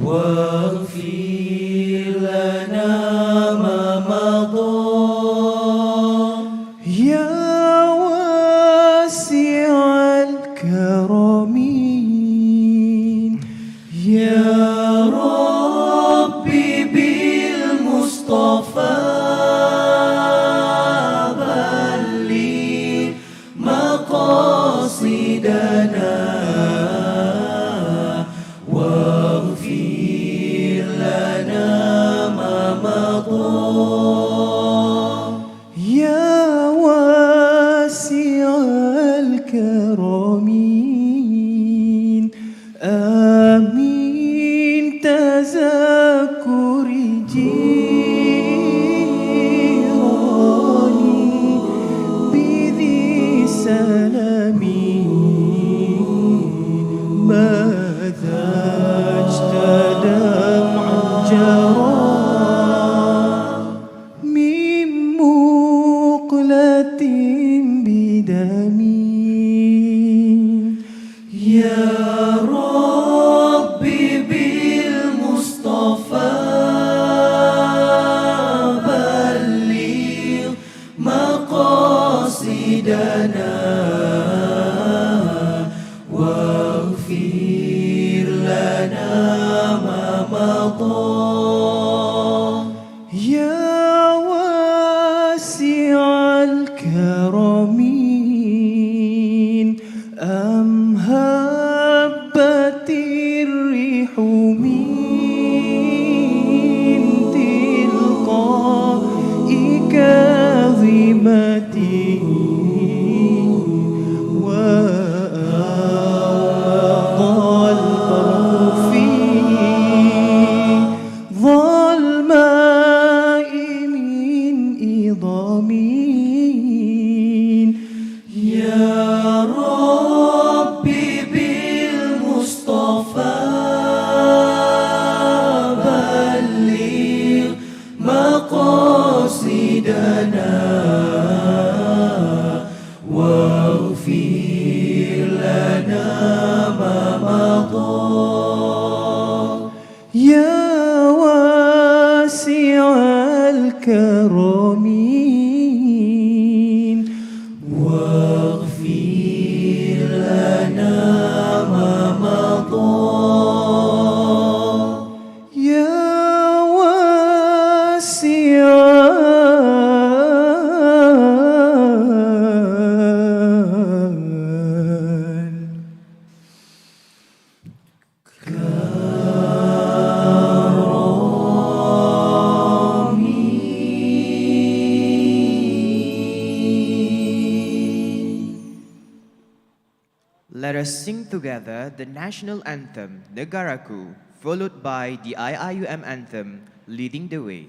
واغفر لنا ما مضى يا واسع الكرم يا ربي بالمصطفى بلغ مقاصدنا واغفر لنا ما مضى يا واسع الكرم آمين تذكر جيراني بذي سلام ماذا اجتدى دمعا جرى من مقلة بدمي يا ربي بالمصطفى بلغ مقاصدنا واغفر لنا ما مضى يا واسع الكرم أم هبت الريح من تلقاء كاظمة وأضل البرق في ظلماء من إضام يا ربي بالمصطفى بلغ مقاصدنا واغفر لنا ما مضى يا واسع الكرم واغفر لنا ما مضى يا واسع Let us sing together the national anthem, Negaraku, followed by the IIUM anthem, Leading the Way.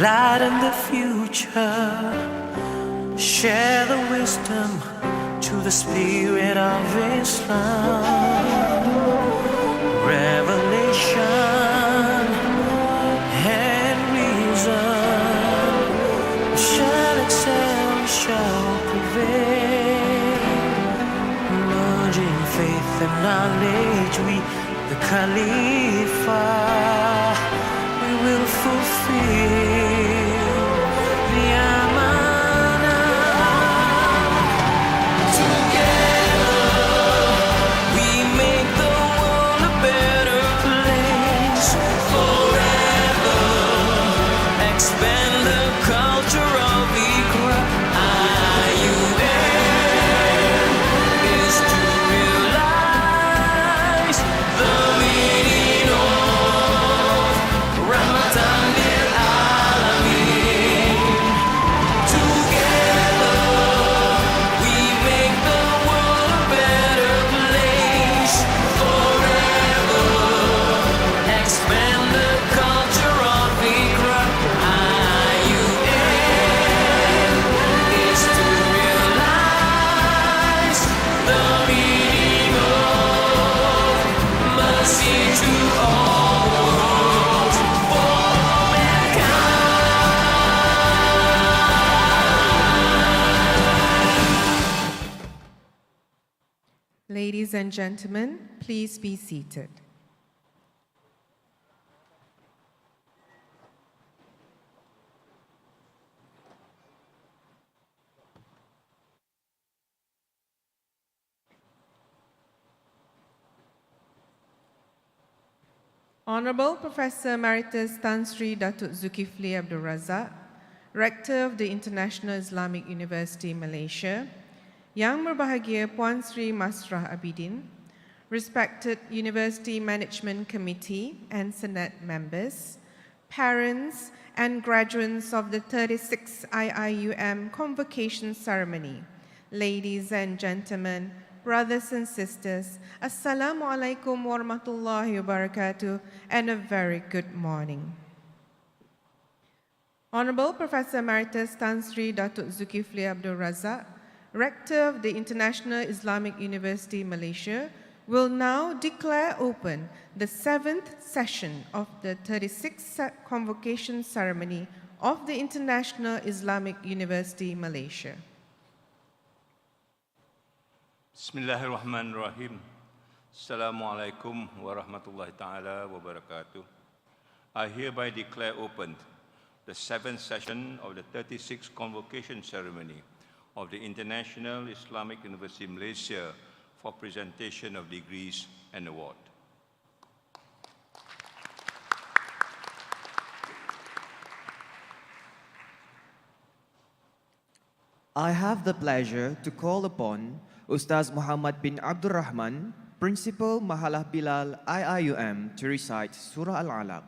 lighten the future, share the wisdom to the spirit of Islam. Revelation and reason shall excel, shall prevail. Merging faith and knowledge, we, the Khalifa, we will fulfill the Amana. Together we make the world a better place. Forever expand the culture of Iqra. IUN is to realize the meaning of Ramadan lil Alamin. Together we make the world a better place. Forever expand the culture of Iqra. IUN is to realize the meaning of mercy to all worlds, for all mankind. Ladies and gentlemen, please be seated. Honorable Professor Emeritus Tan Sri Datuk Zulkifli Abdul Razak, Rector of the International Islamic University Malaysia, Yang Berbahagia Puan Sri Masrah Abidin, respected University Management Committee and Senate members, parents and graduates of the 36th IIUM Convocation Ceremony, ladies and gentlemen, brothers and sisters, Assalamu alaikum warahmatullahi wabarakatuh, and a very good morning. Honorable Professor Emeritus Tan Sri Datuk Zulkifli Abdul Razak, Rector of the International Islamic University Malaysia, will now declare open the 7th session of the 36th Convocation Ceremony of the International Islamic University Malaysia. Bismillahirrahmanirrahim. Assalamualaikum warahmatullahi ta'ala wabarakatuh. I hereby declare opened the 7th session of the 36th Convocation Ceremony of the International Islamic University Malaysia for presentation of degrees and award. I have the pleasure to call upon Ustaz Muhammad bin Abdul Rahman, Principal Mahalah Bilal IIUM, to recite Surah Al-Alaq.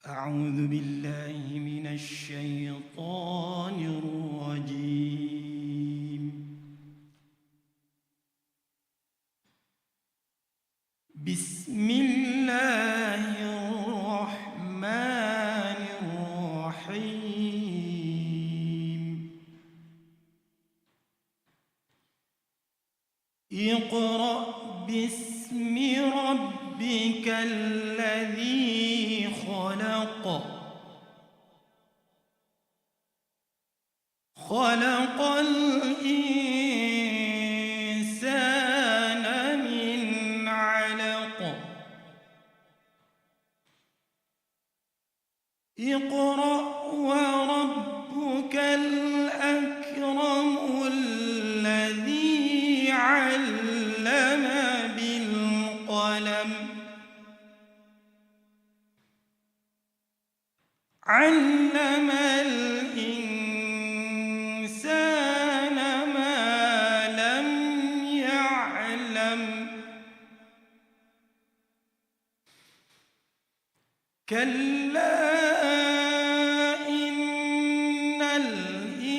أعوذ بالله من الشيطان الرجيم. بسم الله الرحمن الرحيم. اقرأ باسم ربك الذي خلق. خلق الإنسان من علق. اقرأ وربك الأكرم الذي علم بالقلم. علم الإنسان ما لم يعلم. كلا إن الإنسان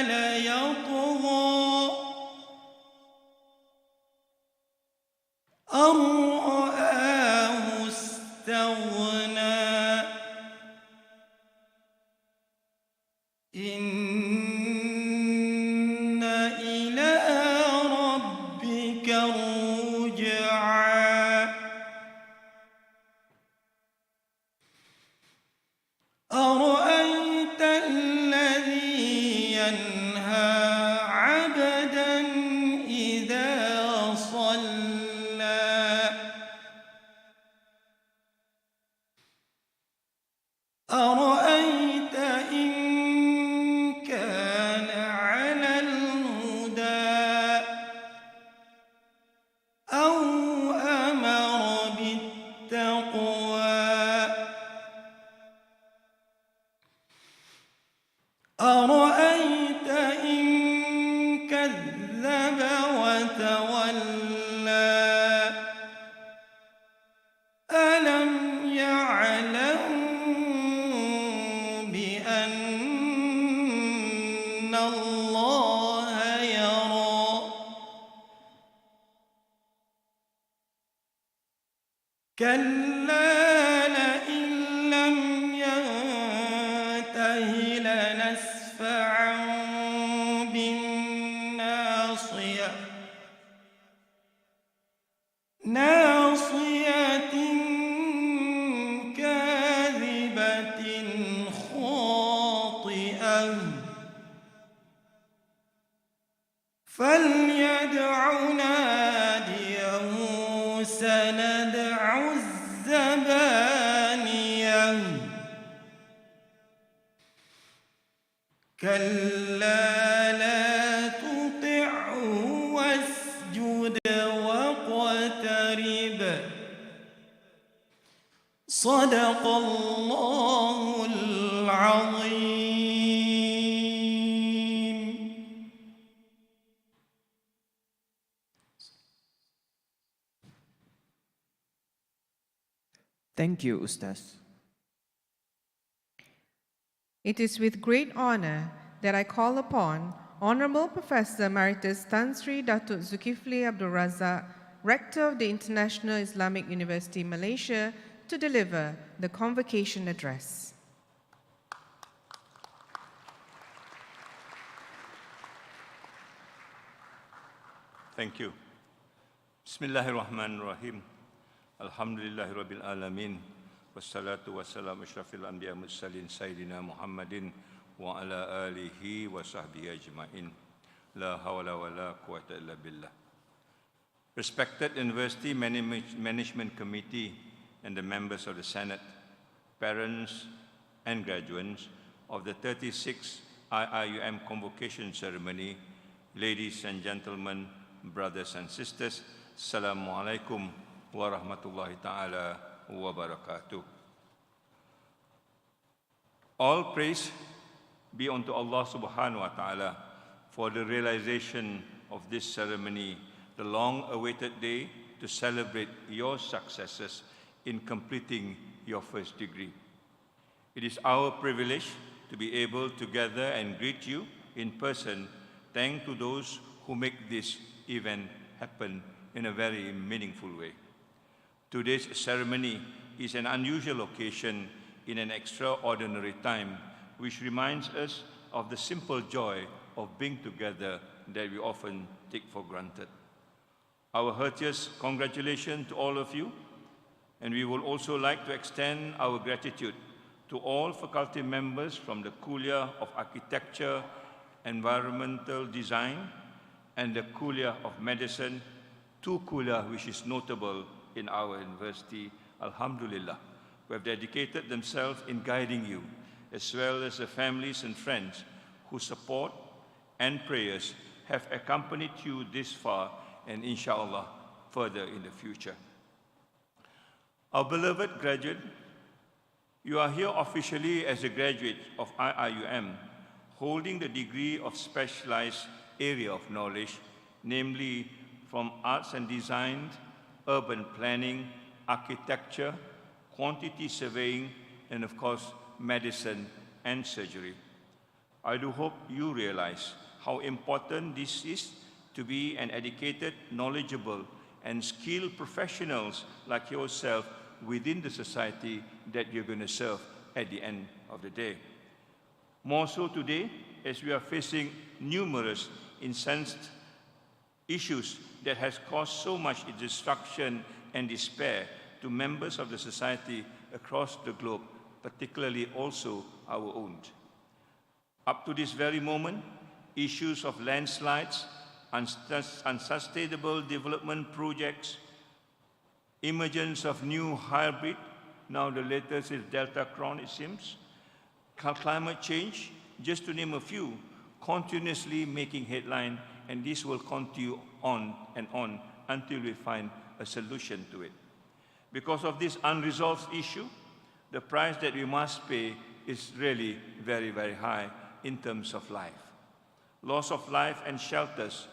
ليطغى أن رآه استغنى إن إلى ربك الرجعى أرأيت الذي ينهى عبدا إذا صلى أرأيت إن كان على الهدى أو أمر بالتقوى أرأيت إن كذب وتولى ألم يعلم بأن الله يرى كلا لئن لم ينته لنسفعا بالناصية ناصية كاذبة خاطئة فليدع ناديه سندع الزبانية كلا لا تطعه واسجد واقترب صدق الله العظيم. Thank you, Ustaz. It is with great honor that I call upon Honorable Professor Emeritus Tan Sri Datuk Zulkifli Abdul Razak, Rector of the International Islamic University, Malaysia, to deliver the convocation address. Thank you. Bismillahirrahmanirrahim. Alhamdulillahi Rabbil Alamin. Wassalatu wassalamu ashrafil anbiya mursalin Sayyidina Muhammadin wa ala alihi wa sahbihi ajma'in. La hawla wa la quwwata illa billah. Respected University Management Committee and the members of the Senate, parents and graduates of the 36th IIUM Convocation Ceremony, ladies and gentlemen, brothers and sisters, Assalamu alaikum wa rahmatullahi ta'ala wa barakatuh. All praise be unto Allah subhanahu wa ta'ala for the realization of this ceremony, the long-awaited day to celebrate your successes in completing your first degree. It is our privilege to be able to gather and greet you in person, thanks to those who make this event happen in a very meaningful way. Today's ceremony is an unusual occasion in an extraordinary time, which reminds us of the simple joy of being together that we often take for granted. Our heartiest congratulations to all of you, and we would also like to extend our gratitude to all faculty members from the KULLIYYAH of Architecture, Environmental Design, and the KULLIYYAH of Medicine, two KULLIYYAH which is notable in our university, alhamdulillah, who have dedicated themselves in guiding you, as well as the families and friends whose support and prayers have accompanied you this far and inshallah further in the future. Our beloved graduate, you are here officially as a graduate of IIUM, holding the degree of specialized area of knowledge, namely from Arts and Design, Urban Planning, architecture, quantity surveying, and of course, medicine and surgery. I do hope you realize how important this is to be an educated, knowledgeable, and skilled professionals like yourself within the society that you're going to serve at the end of the day. More so today, as we are facing numerous incensed issues that has caused so much destruction and despair to members of the society across the globe, particularly also our own. Up to this very moment, issues of landslides, unsustainable development projects, emergence of new hybrid, now the latest is Delta Cron, it seems, climate change, just to name a few, continuously making headline, and this will continue on and on until we find a solution to it. Because of this unresolved issue, the price that we must pay is really very, very high in terms of life. Loss of life and shelters,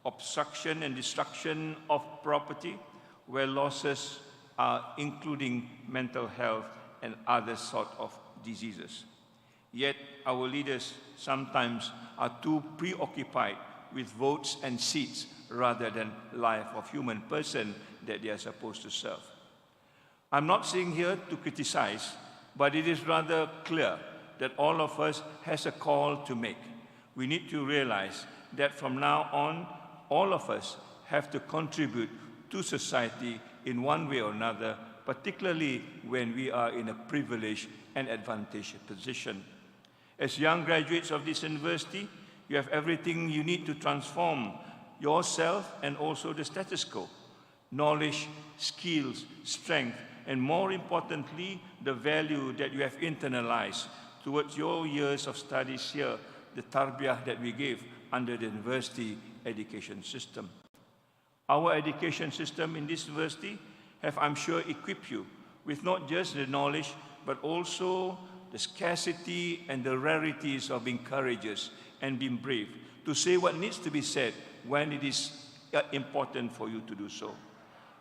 obstruction and destruction of property, where losses are including mental health and other sort of diseases. Yet our leaders sometimes are too preoccupied with votes and seats rather than life of human person that they are supposed to serve. I'm not saying here to criticize, but it is rather clear that all of us has a call to make. We need to realize that from now on, all of us have to contribute to society in one way or another, particularly when we are in a privileged and advantaged position. As young graduates of this university, you have everything you need to transform yourself and also the status quo. Knowledge, skills, strength, and more importantly, the value that you have internalized towards your years of studies here, the tarbiyah that we gave under the university education system. Our education system in this university have, I'm sure, equipped you with not just the knowledge, but also the scarcity and the rarities of being courageous and being brave, to say what needs to be said when it is important for you to do so.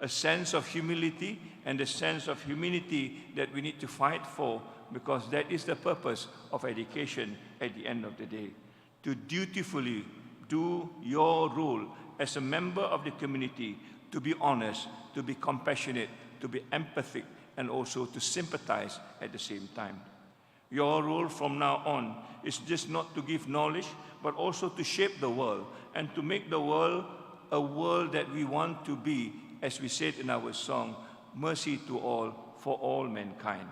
A sense of humility and a sense of humanity that we need to fight for, because that is the purpose of education at the end of the day. To dutifully do your role as a member of the community, to be honest, to be compassionate, to be empathic, and also to sympathize at the same time. Your role from now on is just not to give knowledge, but also to shape the world and to make the world a world that we want to be, as we said in our song, mercy to all, for all mankind.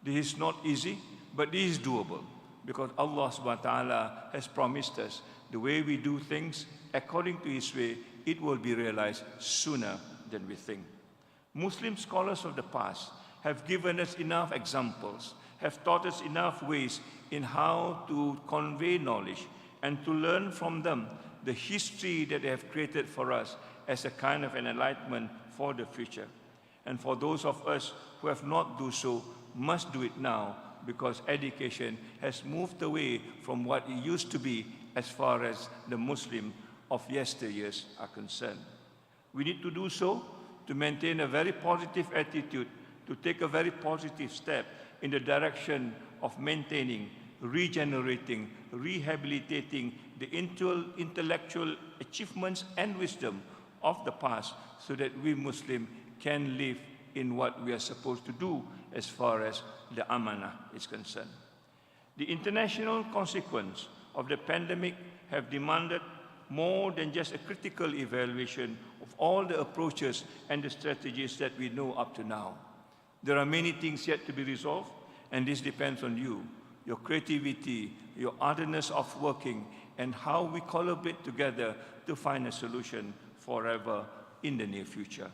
This is not easy, but this is doable, because Allah subhanahu wa ta'ala has promised us the way we do things according to His way, it will be realized sooner than we think. Muslim scholars of the past have given us enough examples, have taught us enough ways in how to convey knowledge and to learn from them the history that they have created for us as a kind of an enlightenment for the future. And for those of us who have not do so, must do it now, because education has moved away from what it used to be as far as the Muslim of yesteryears are concerned. We need to do so to maintain a very positive attitude, to take a very positive step in the direction of maintaining, regenerating, rehabilitating the intellectual achievements and wisdom of the past, so that we Muslims can live in what we are supposed to do as far as the amanah is concerned. The international consequence of the pandemic have demanded more than just a critical evaluation of all the approaches and the strategies that we know up to now. There are many things yet to be resolved, and this depends on you, your creativity, your ardentness of working, and how we collaborate together to find a solution forever in the near future.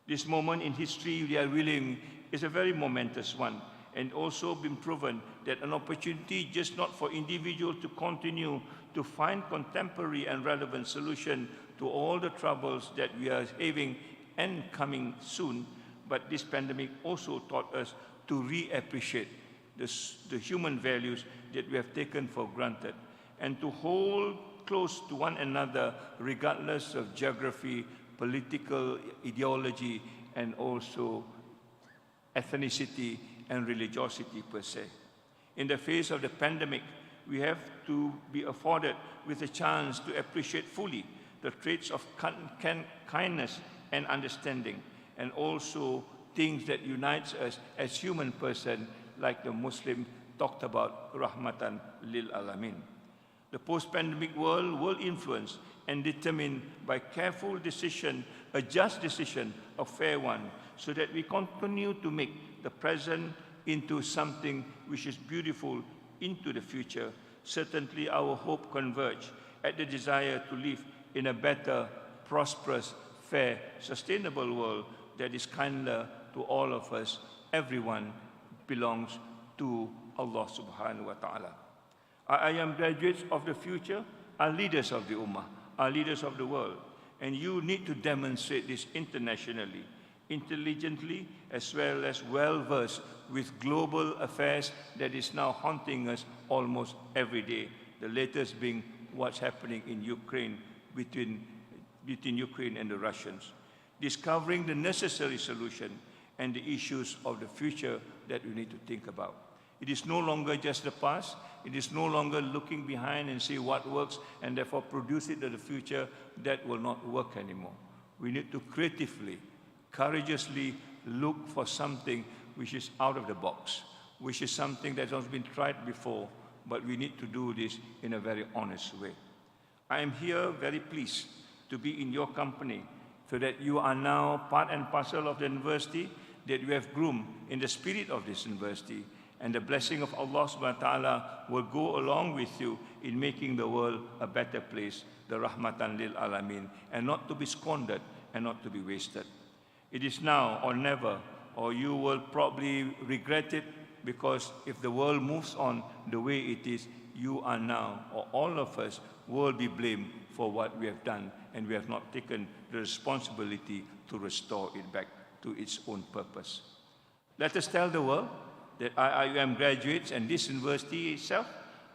This moment in history we are willing is a very momentous one, and also been proven that an opportunity just not for individuals to continue to find contemporary and relevant solution to all the troubles that we are having and coming soon, but this pandemic also taught us to reappreciate the human values that we have taken for granted, and to hold close to one another regardless of geography, political ideology, and also ethnicity and religiosity per se. In the face of the pandemic, we have to be afforded with a chance to appreciate fully the traits of kindness and understanding, and also things that unites us as human person, like the Muslim talked about, rahmatan lil alamin. The post-pandemic world will influence and determined by careful decision, a just decision, a fair one, so that we continue to make the present into something which is beautiful into the future. Certainly our hope converge at the desire to live in a better, prosperous, fair, sustainable world that is kinder to all of us. Everyone belongs to Allah subhanahu wa ta'ala. IIM graduates of the future are leaders of the Ummah, are leaders of the world. And you need to demonstrate this internationally, intelligently, as well as well-versed with global affairs that is now haunting us almost every day. The latest being what's happening in Ukraine, between Ukraine and the Russians. Discovering the necessary solution and the issues of the future that we need to think about. It is no longer just the past. It is no longer looking behind and see what works and therefore produce it in the future. That will not work anymore. We need to creatively, courageously look for something which is out of the box, which is something that has been tried before, but we need to do this in a very honest way. I am here very pleased to be in your company, so that you are now part and parcel of the university that you have groomed in the spirit of this university, and the blessing of Allah subhanahu wa ta'ala will go along with you in making the world a better place, the rahmatan lil alamin, and not to be squandered and not to be wasted. It is now or never, or you will probably regret it, because if the world moves on the way it is, you are now, or all of us, will be blamed for what we have done, and we have not taken the responsibility to restore it back to its own purpose. Let us tell the world that IIM graduates and this university itself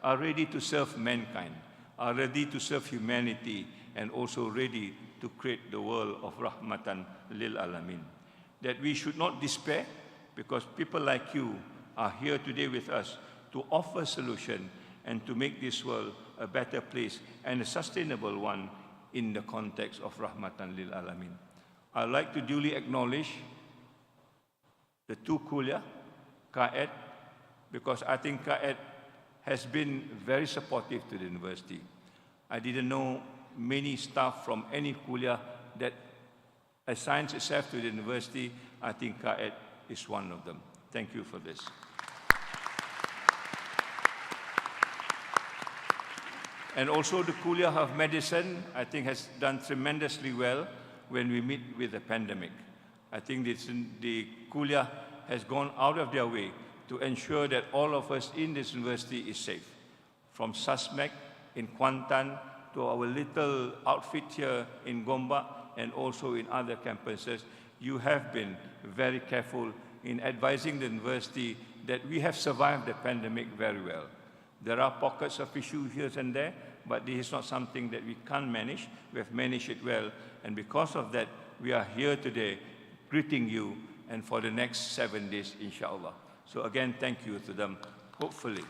are ready to serve mankind, are ready to serve humanity, and also ready to create the world of rahmatan lil alamin. That we should not despair, because people like you are here today with us to offer solution and to make this world a better place and a sustainable one in the context of rahmatan lil alamin. I'd like to duly acknowledge the two KULLIYYAH, KAED, because I think KAED has been very supportive to the university. I didn't know many staff from any KULLIYYAH that assigns itself to the university. I think KAED is one of them. Thank you for this. And also the KULLIYYAH of medicine, I think, has done tremendously well when we meet with the pandemic. I think the KULLIYYAH has gone out of their way to ensure that all of us in this university is safe. From SASMEC in Kuantan to our little outfit here in Gombak and also in other campuses, you have been very careful in advising the university that we have survived the pandemic very well. There are pockets of issues here and there, but this is not something that we can't manage. We have managed it well, and because of that, we are here today greeting you, and for the next 7 days, inshallah. So again, thank you to them. Hopefully,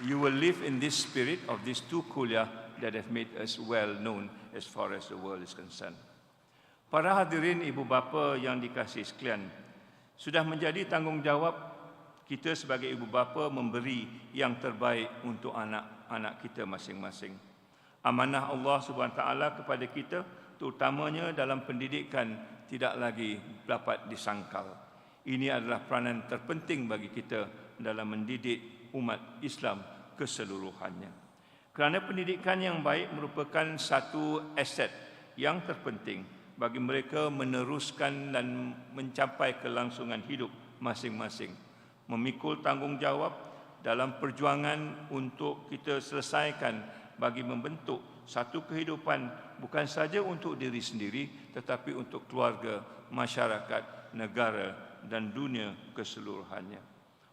you will live in this spirit of these two KULLIYYAH that have made us well known as far as the world is concerned. Para hadirin ibu bapa yang dikasihi sekalian, sudah menjadi tanggungjawab kita sebagai ibu bapa memberi yang terbaik untuk anak-anak kita masing-masing. Amanah Allah Subhanahu wa taala kepada kita, terutamanya dalam pendidikan, tidak lagi dapat disangkal. Ini adalah peranan terpenting bagi kita dalam mendidik umat Islam keseluruhannya. Kerana pendidikan yang baik merupakan satu aset yang terpenting bagi mereka meneruskan dan mencapai kelangsungan hidup masing-masing. Memikul tanggungjawab dalam perjuangan untuk kita selesaikan bagi membentuk satu kehidupan bukan saja untuk diri sendiri, tetapi untuk keluarga, masyarakat, negara dan dunia keseluruhannya.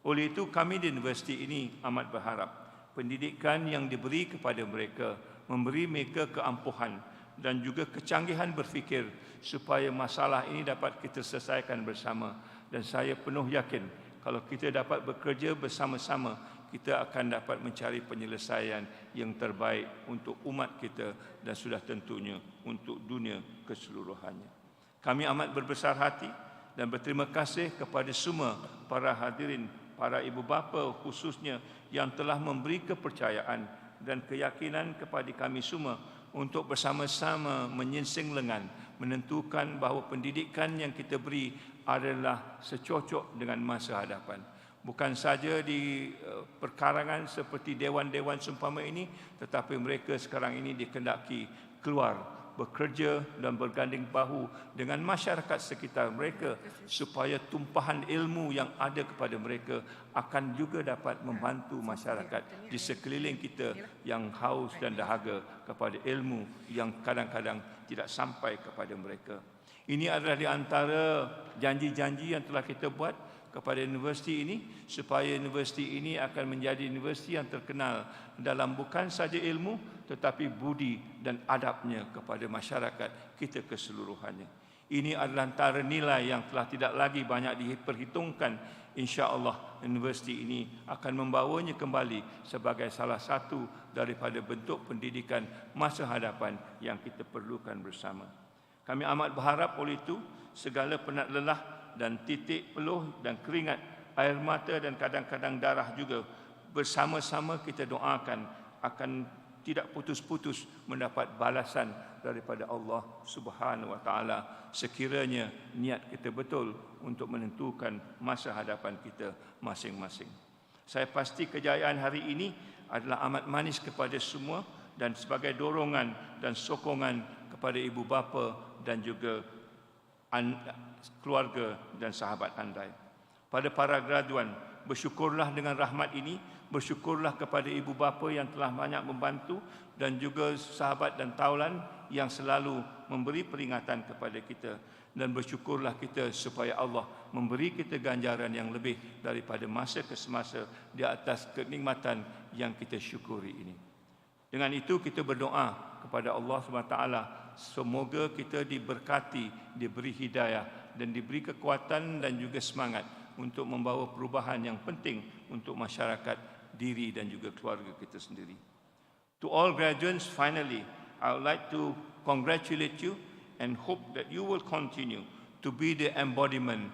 Oleh itu, kami di universiti ini amat berharap pendidikan yang diberi kepada mereka memberi mereka keampuhan dan juga kecanggihan berfikir supaya masalah ini dapat kita selesaikan bersama. Dan saya penuh yakin kalau kita dapat bekerja bersama-sama, kita akan dapat mencari penyelesaian yang terbaik untuk umat kita dan sudah tentunya untuk dunia keseluruhannya. Kami amat berbesar hati dan berterima kasih kepada semua para hadirin, para ibu bapa khususnya yang telah memberi kepercayaan dan keyakinan kepada kami semua untuk bersama-sama menyingsing lengan, menentukan bahawa pendidikan yang kita beri adalah secocok dengan masa hadapan. Bukan saja di perkarangan seperti dewan-dewan seumpama ini, tetapi mereka sekarang ini dikendaki keluar, bekerja dan berganding bahu dengan masyarakat sekitar mereka supaya tumpahan ilmu yang ada kepada mereka akan juga dapat membantu masyarakat di sekeliling kita yang haus dan dahaga kepada ilmu yang kadang-kadang tidak sampai kepada mereka. Ini adalah di antara janji-janji yang telah kita buat kepada universiti ini, supaya universiti ini akan menjadi universiti yang terkenal dalam bukan saja ilmu tetapi budi dan adabnya kepada masyarakat kita keseluruhannya. Ini adalah antara nilai yang telah tidak lagi banyak diperhitungkan. InsyaAllah universiti ini akan membawanya kembali sebagai salah satu daripada bentuk pendidikan masa hadapan yang kita perlukan bersama. Kami amat berharap oleh itu segala penat lelah dan titik peluh dan keringat, air mata dan kadang-kadang darah juga bersama-sama kita doakan akan tidak putus-putus mendapat balasan daripada Allah Subhanahu wa taala sekiranya niat kita betul untuk menentukan masa hadapan kita masing-masing. Saya pasti kejayaan hari ini adalah amat manis kepada semua dan sebagai dorongan dan sokongan kepada ibu bapa dan juga keluarga dan sahabat andai. Pada para graduan, bersyukurlah dengan rahmat ini, bersyukurlah kepada ibu bapa yang telah banyak membantu dan juga sahabat dan taulan yang selalu memberi peringatan kepada kita, dan bersyukurlah kita supaya Allah memberi kita ganjaran yang lebih daripada masa ke semasa di atas kenikmatan yang kita syukuri ini. Dengan itu kita berdoa kepada Allah SWT, semoga kita diberkati, diberi hidayah dan diberi kekuatan dan juga semangat untuk membawa perubahan yang penting untuk masyarakat, diri dan juga keluarga kita sendiri. To all graduates, finally, I would like to congratulate you and hope that you will continue to be the embodiment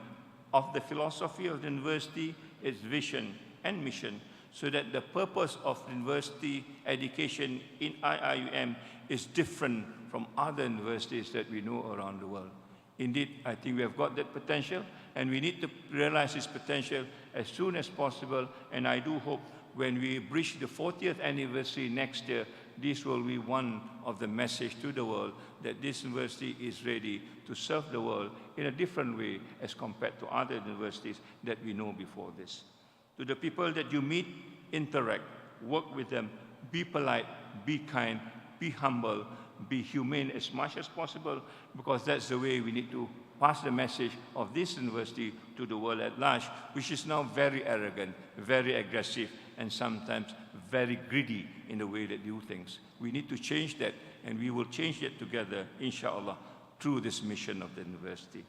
of the philosophy of the university, its vision and mission, so that the purpose of university education in IIUM is different from other universities that we know around the world. Indeed, I think we have got that potential, and we need to realize this potential as soon as possible. And I do hope when we reach the 40th anniversary next year, this will be one of the message to the world that this university is ready to serve the world in a different way as compared to other universities that we know before this. To the people that you meet, interact, work with them, be polite, be kind, be humble, be humane as much as possible, because that's the way we need to pass the message of this university to the world at large, which is now very arrogant, very aggressive, and sometimes very greedy in the way they do things. We need to change that, and we will change it together, inshallah, through this mission of the university.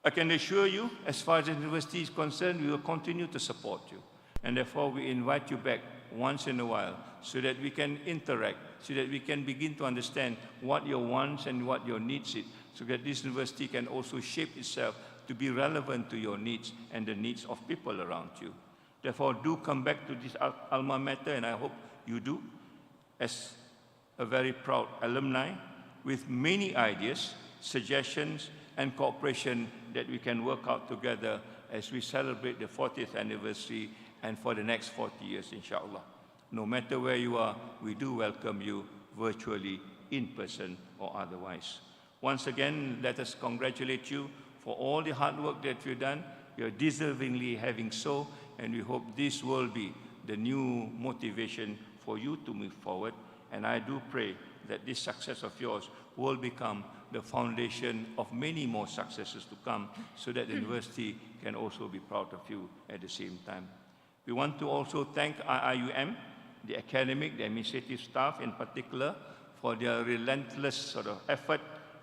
I can assure you, as far as the university is concerned, we will continue to support you. And therefore, we invite you back once in a while so that we can interact, so that we can begin to understand what your wants and what your needs is, so that this university can also shape itself to be relevant to your needs and the needs of people around you. Therefore, do come back to this alma mater, and I hope you do, as a very proud alumni with many ideas, suggestions, and cooperation that we can work out together as we celebrate the 40th anniversary and for the next 40 years, inshallah. No matter where you are, we do welcome you virtually, in person, or otherwise. Once again, let us congratulate you for all the hard work that you've done. You're deservingly having so, and we hope this will be the new motivation for you to move forward. And I do pray that this success of yours will become the foundation of many more successes to come, so that the university can also be proud of you at the same time. We want to also thank IIUM, the academic, the administrative staff in particular, for for their relentless sort of effort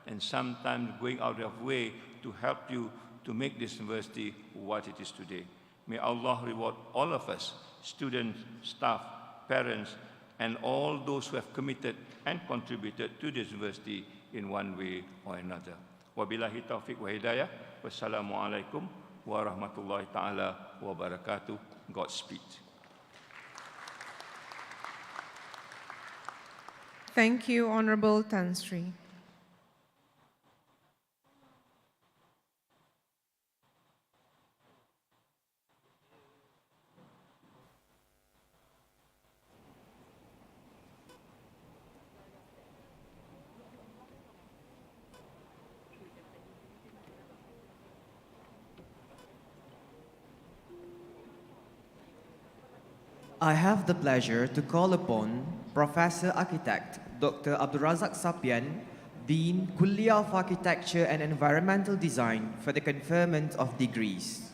and sometimes going out of way to help you to make this university what it is today. May Allah reward all of us, students, staff, parents, and all those who have committed and contributed to this university in one way or another. Wabillahi taufiq wa hidayah. Wassalamualaikum warahmatullahi ta'ala wabarakatuh. Godspeed. Thank you, Honorable Tan Sri. I have the pleasure to call upon Professor Architect Dr. Abdul Razak Sapian, Dean, Kulliyyyah of Architecture and Environmental Design for the conferment of degrees.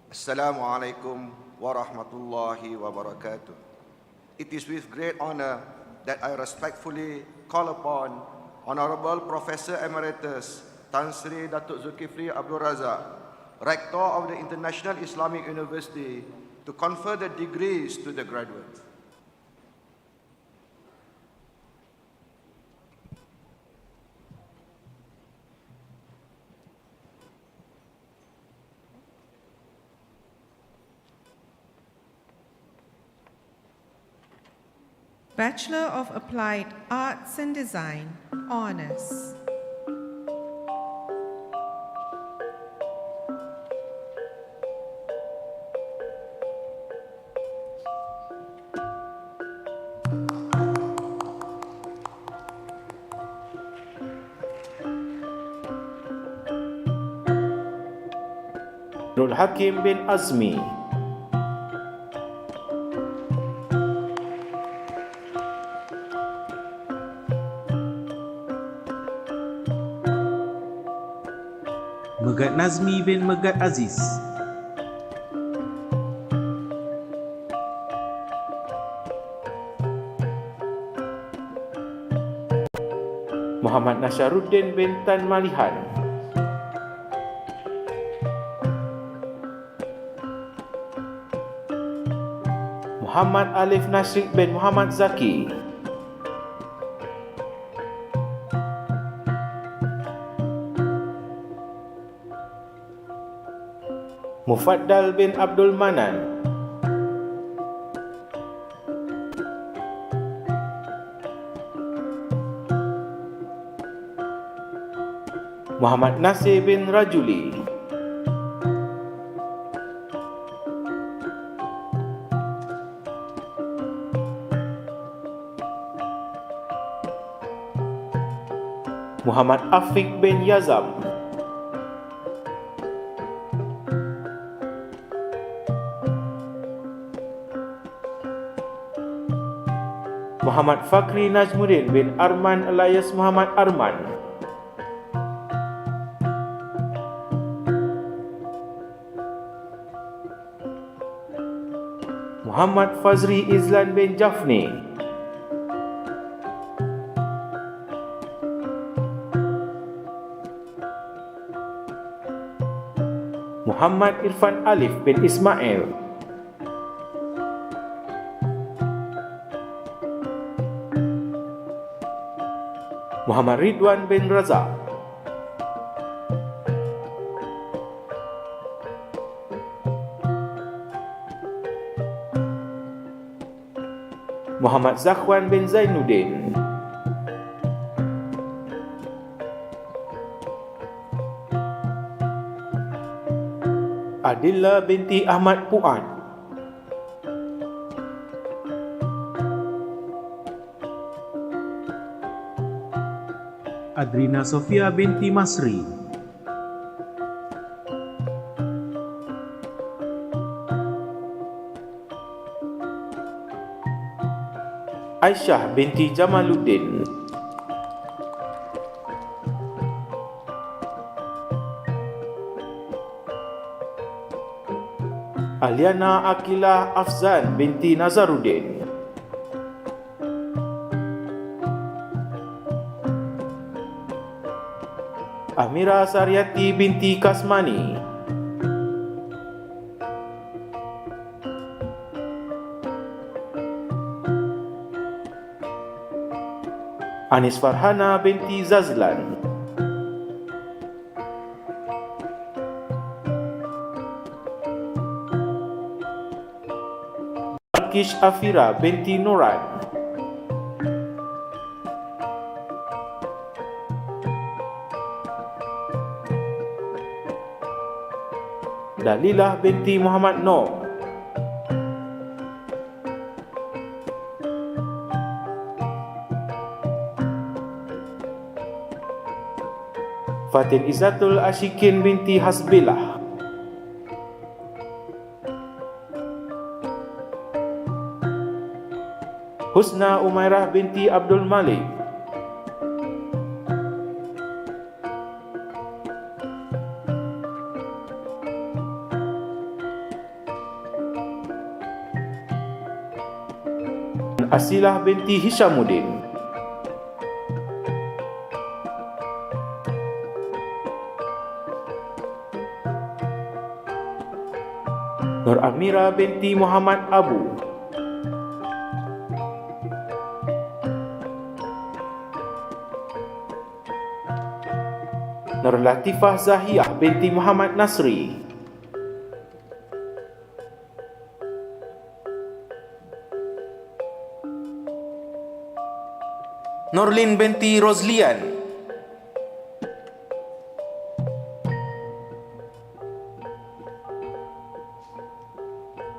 Assalamualaikum warahmatullahi wabarakatuh. It is with great honor that I respectfully call upon Honorable Professor Emeritus Tan Sri Datuk Zulkifli Abdul Razak, Rector of the International Islamic University, to confer the degrees to the graduates. Bachelor of Applied Arts and Design, Honours. Nurul Hakim bin Azmi. Megat Nazmi bin Megat Aziz. Muhammad Nasharuddin bin Tan Malihan. Muhammad Alif Nasrik bin Muhammad Zaki. Mufaddal bin Abdul Manan. Muhammad Nasir bin Rajuli. Muhammad Afiq bin Yazam. Muhammad Fakri Najmuddin bin Arman alias Muhammad Arman. Muhammad Fazri Izlan bin Jafni. Muhammad Irfan Alif bin Ismail. Muhammad Ridwan bin Razak. Muhammad Zakhwan bin Zainuddin. Adillah binti Ahmad Puan. Adrina Sofia binti Masri. Aisyah binti Jamaluddin. Aliana Akilah Afzan binti Nazaruddin. Amira Saryati binti Kasmani. Anis Farhana binti Zazlan. Balkish Afira binti Nuran. Dalilah binti Muhammad Noor. Fatin Izzatul Ashikin binti Hasbillah. Husna Umairah binti Abdul Malik. Asilah binti Hishamuddin. Nur Amira binti Muhammad Abu. Nur Latifah Zahiyah binti Muhammad Nasri. Nurlin binti Rozlian.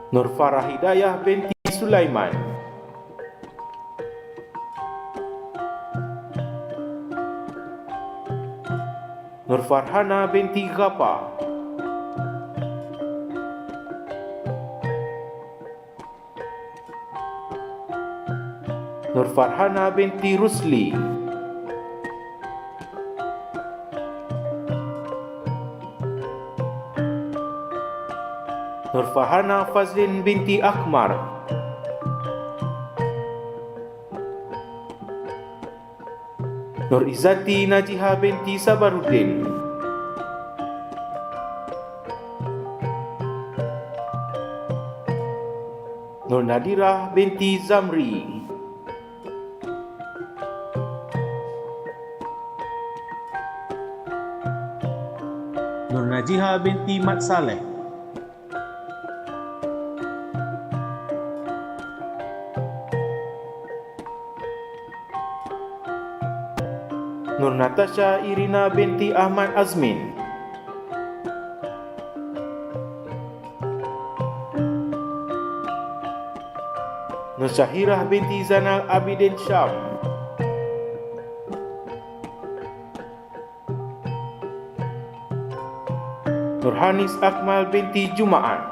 Nur Farah Hidayah binti Sulaiman. Nur Farhana binti Ghapa. Nur Farhana binti Rusli. Nur Farhana Fazlin binti Akmar. Nur Izzati Najiha binti Sabaruddin. Nur Nadirah binti Zamri. Nur Najiha binti Mat Saleh. Nur Natasha Irina binti Ahmad Azmin. Nur Syahirah binti Zainal Abidin Syam. Nur Hanis Akmal binti Jumaat.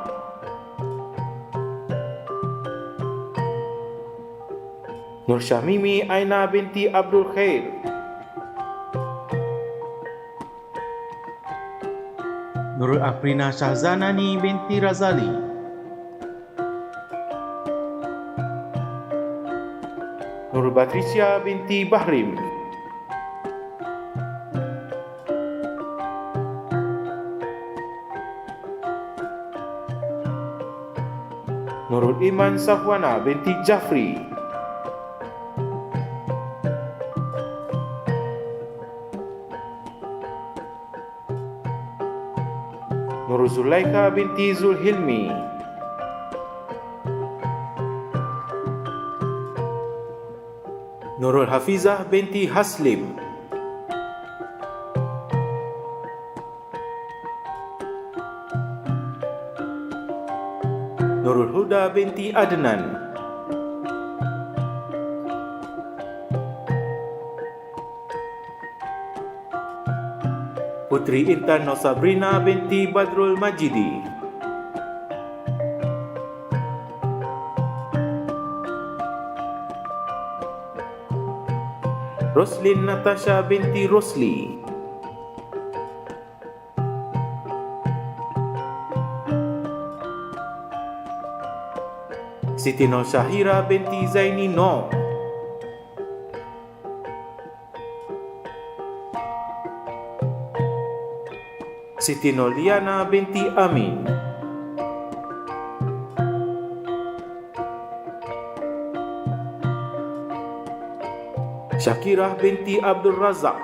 Nur Syamimi Aina binti Abdul Khair. Nurul Afrina Syahzanani binti Razali. Nur Batrisya binti Bahrim. Nurul Iman Safwana binti Jafri. Nurul Zulaika binti Zulhilmi. Nurul Hafizah binti Haslim. Nurul Huda binti Adnan. Putri Intan Nosabrina binti Badrul Majidi. Roslin Natasha binti Rosli, Siti Nur Syahira binti Zaini Noh, Siti Noliana binti Amin, Syakirah binti Abdul Razak,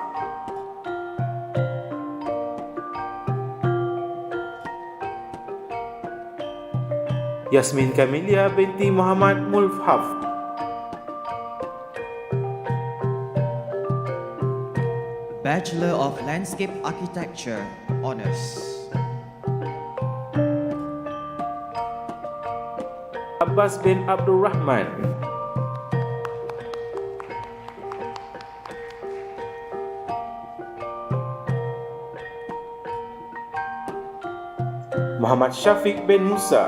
Yasmin Kamilia binti Muhammad Mulfhaf, Bachelor of Landscape Architecture, Honours. Abbas bin Abdul Rahman, Muhammad Syafiq bin Musa,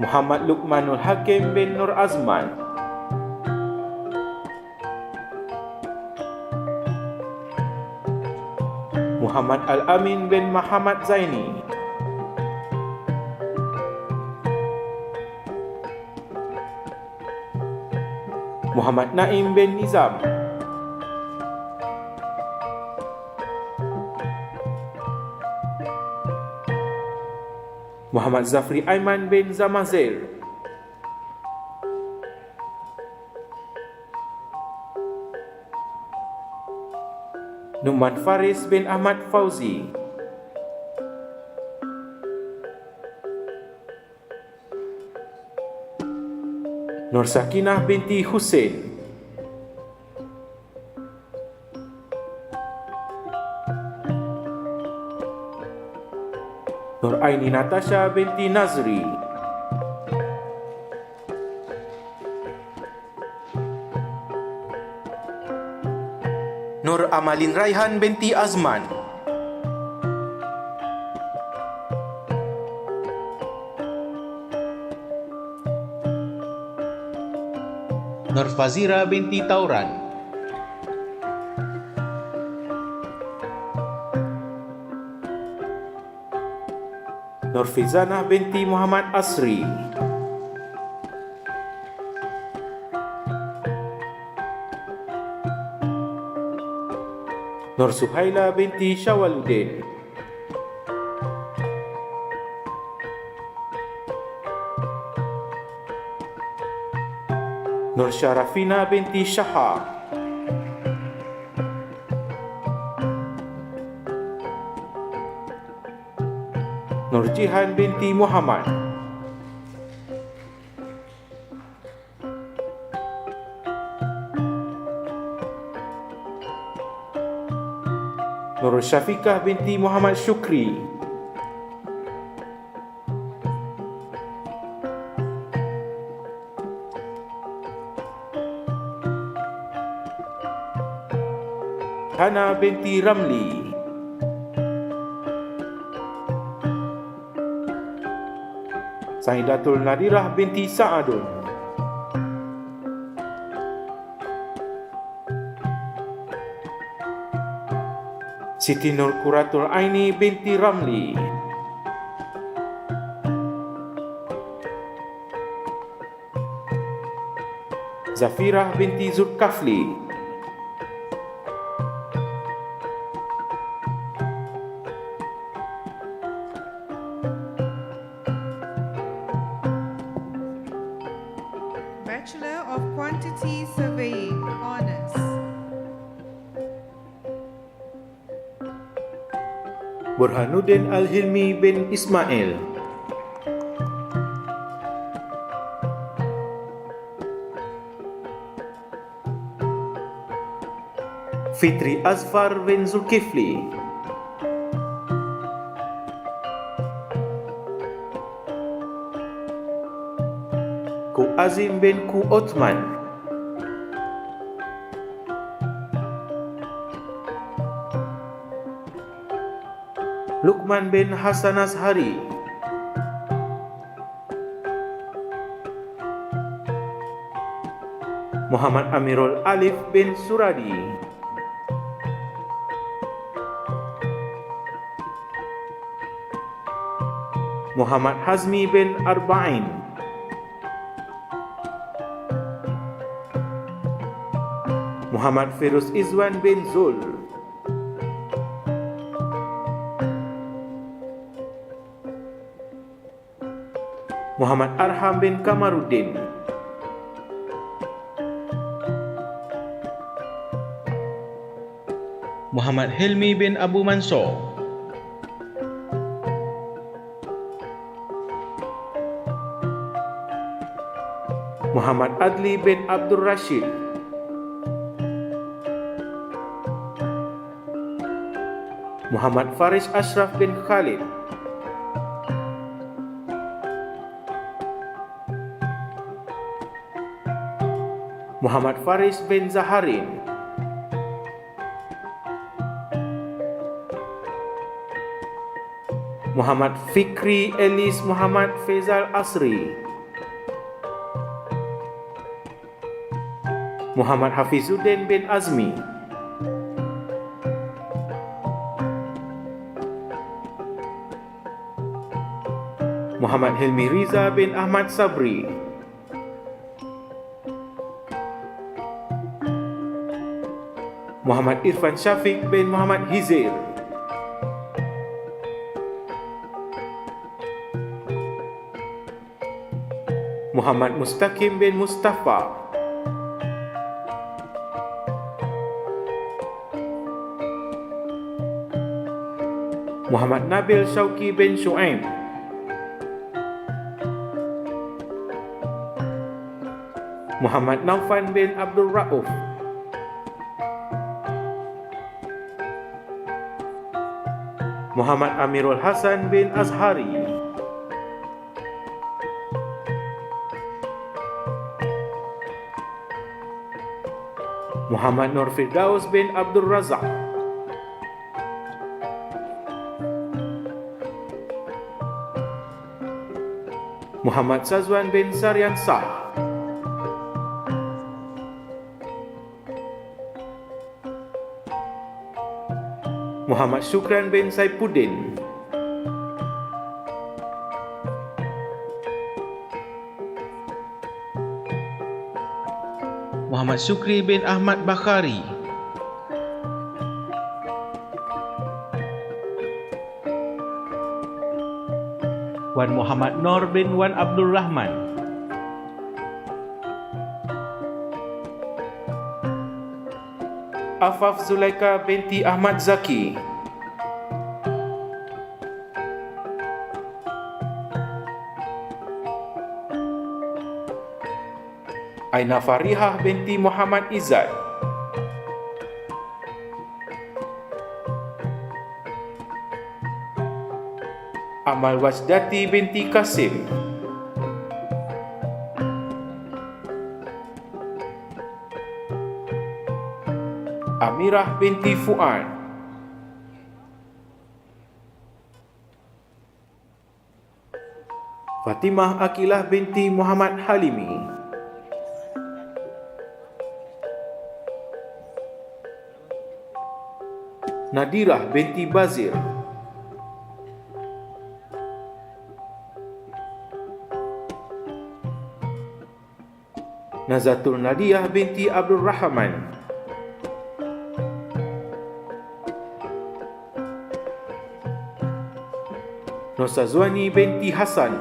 Muhammad Luqmanul Hakim bin Nur Azman, Muhammad Al-Amin bin Muhammad Zaini, Muhammad Naim bin Nizam, Muhammad Zafri Aiman bin Zamazir, Numan Faris bin Ahmad Fauzi, Nur Sakinah binti Hussein, Nur Aini Natasha binti Nazri, Nur Amalin Raihan binti Azman, Nur Fazira binti Tauran, Nur Fizanah binti Muhammad Asri, Nur Suhaila binti Syawaluddin, Nur Syarafina binti Syaha, Nur Jihan binti Muhammad, Nur Syafiqah binti Muhammad Syukri, Hana binti Ramli, Saidatul Nadirah binti Sa'adun, Siti Nur Quratul Aini binti Ramli, Zafirah binti Zulkafli, Bachelor of Quantity Surveying, Honours. Burhanuddin Al-Hilmi bin Ismail, Fitri Azfar bin Zulkifli, Ku Azim bin Ku Othman, Luqman bin Hasan Azhari, Muhammad Amirul Alif bin Suradi, Muhammad Hazmi bin Arba'in, Muhammad Firuz Izwan bin Zul, Muhammad Arham bin Kamaruddin, Muhammad Hilmi bin Abu Mansor, Muhammad Adli bin Abdul Rashid, Muhammad Faris Ashraf bin Khalid, Muhammad Faris bin Zaharin, Muhammad Fikri Elis Muhammad Faizal Asri, Muhammad Hafizuddin bin Azmi, Muhammad Hilmi Riza bin Ahmad Sabri, Muhammad Irfan Syafiq bin Muhammad Hizir, Muhammad Mustaqim bin Mustafa, Muhammad Nabil Syauqi bin Shu'aib, Muhammad Naufan bin Abdul Rauf, Muhammad Amirul Hasan bin Azhari, Muhammad Nur Firdaus bin Abdul Razak, Muhammad Sazwan bin Saryan Sah, Muhammad Syukran bin Saipuddin, Muhammad Syukri bin Ahmad Bakhari, Wan Muhammad Nor bin Wan Abdul Rahman, Afaf Zulaika binti Ahmad Zaki, Aina Farihah binti Muhammad Izzat, Amal Wajdati binti Kasim, Amirah binti Fuad, Fatimah Akilah binti Muhammad Halimi, Nadirah binti Bazir, Nazatul Nadiyah binti Abdul Rahman, Nosazwani binti Hasan,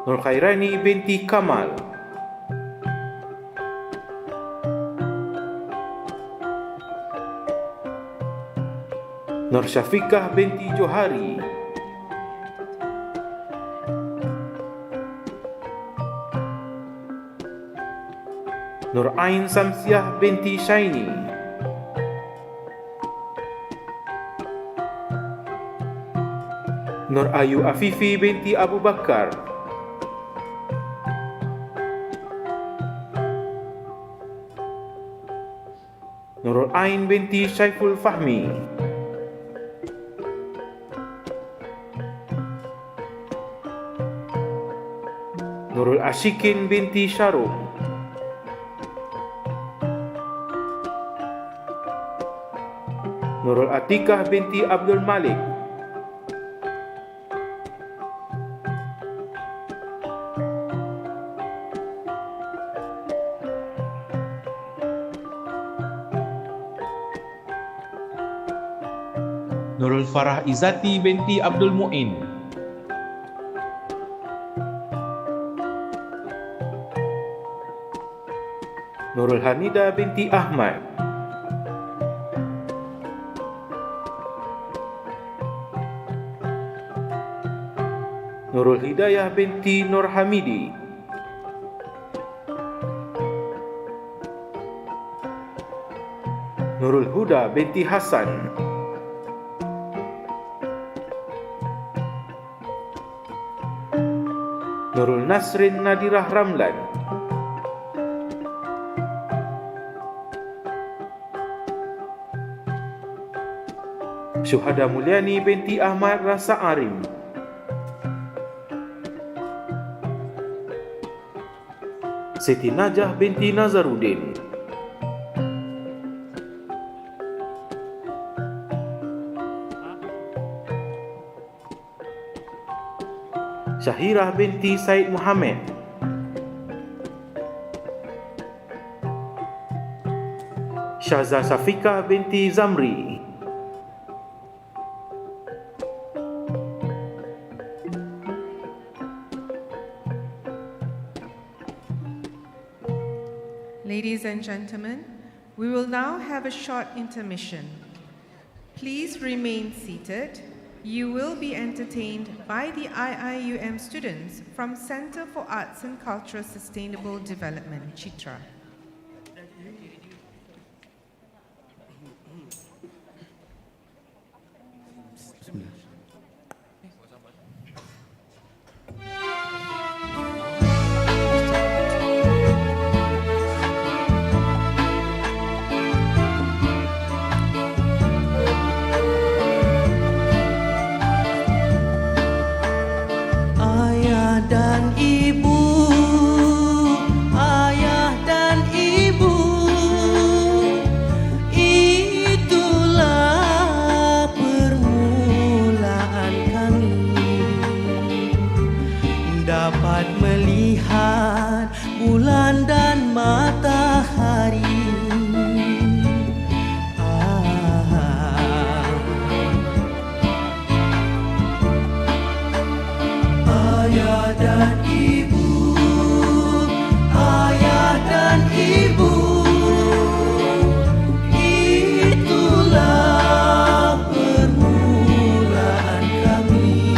Nur Khairani binti Kamal, Nur Syafiqah binti Johari, Nur Ain Samsiah binti Shaini, Nur Ayu Afifi binti Abu Bakar, Nurul Ain binti Syaiful Fahmi, Nurul Ashikin binti Syarum, Nurul Atikah binti Abdul Malik, Nurul Farah Izati binti Abdul Muin, Nurul Hamida binti Ahmad, Nurul Hidayah binti Nur Hamidi, Nurul Huda binti Hasan, Nurul Nasrin Nadirah Ramlan, Syuhada Mulyani binti Ahmad Rasa Arim, Siti Najah binti Nazaruddin, Syahirah binti Said Muhammad, Syaza Safika binti Zamri, Ladies and gentlemen, we will now have a short intermission. Please remain seated. You will be entertained by the IIUM students from Center for Arts and Cultural Sustainable Development, Chitra. dapat melihat bulan dan matahari. Ayah dan ibu, ayah dan ibu, itulah permulaan kami.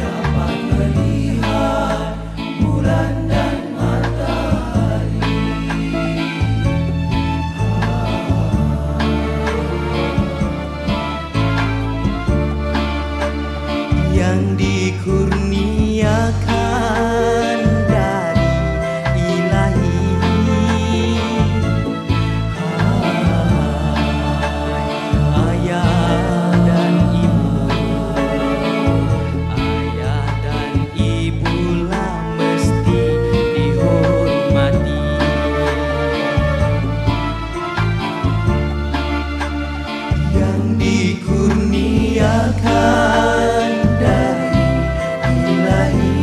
Dapat melihat bulan dan matahari. Yang dikurniakan dari Ilahi. Ayah dan ibulah mesti dihormati. Yang dikurniakan dari Ilahi.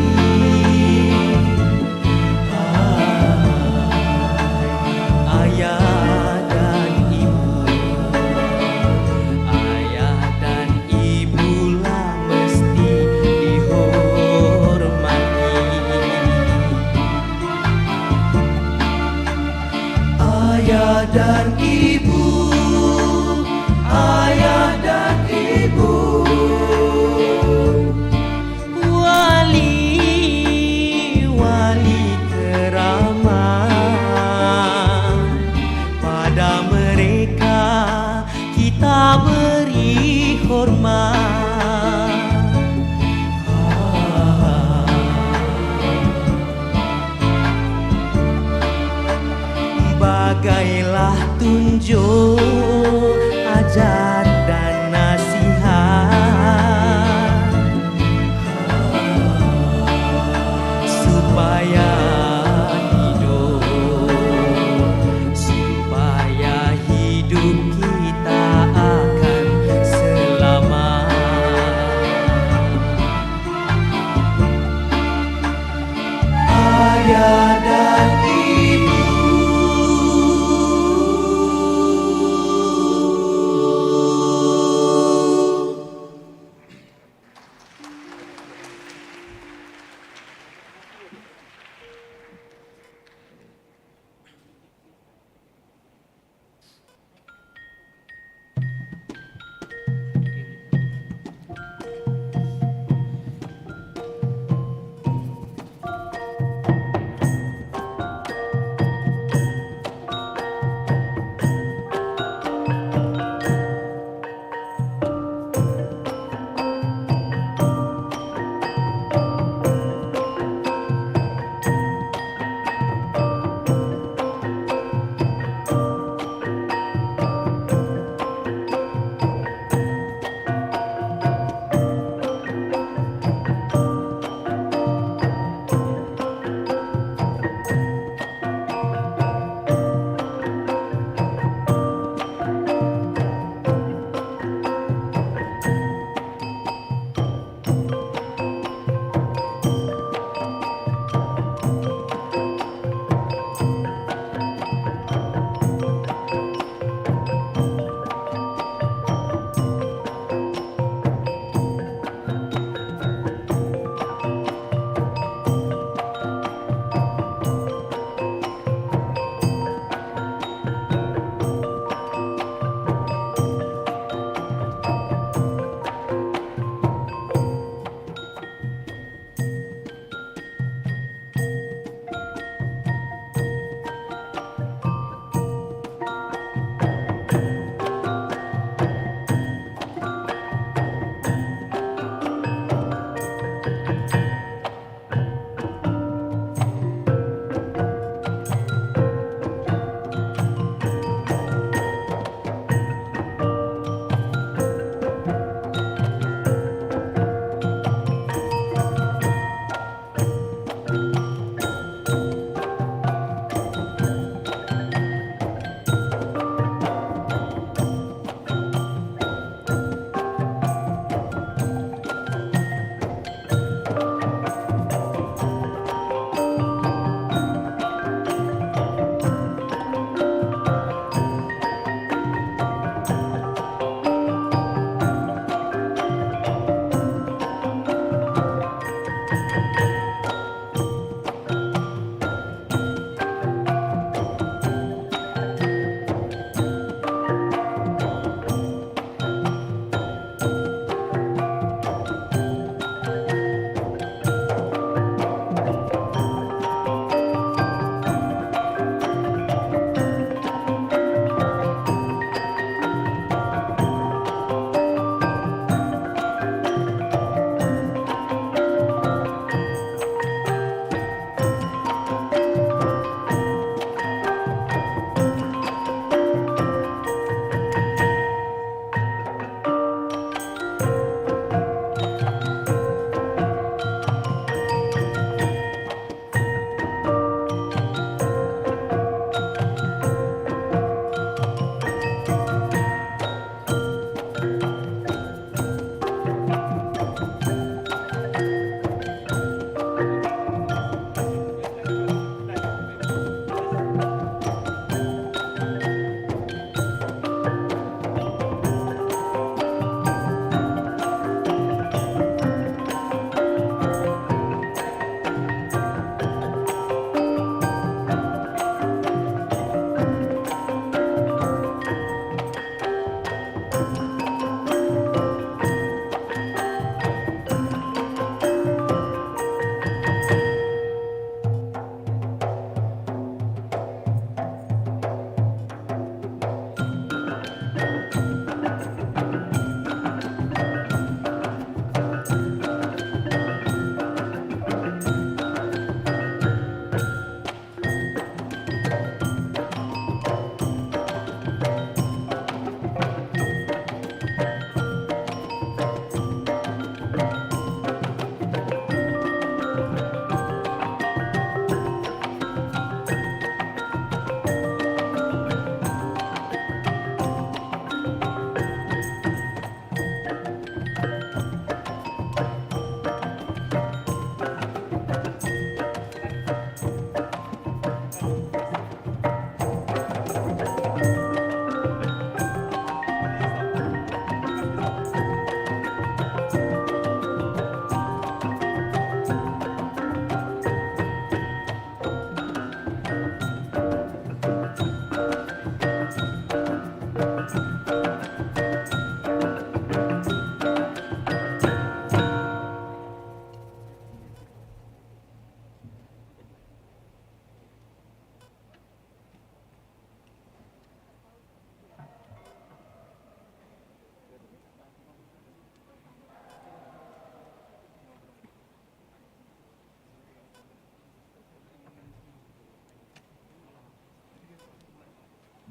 Ayah dan ibulah mesti dihormati. Ayah dan ibu, ayah dan ibu, wali keramat. Pada mereka kita beri hormat. Bagailah tunjuk ajar dan nasihat.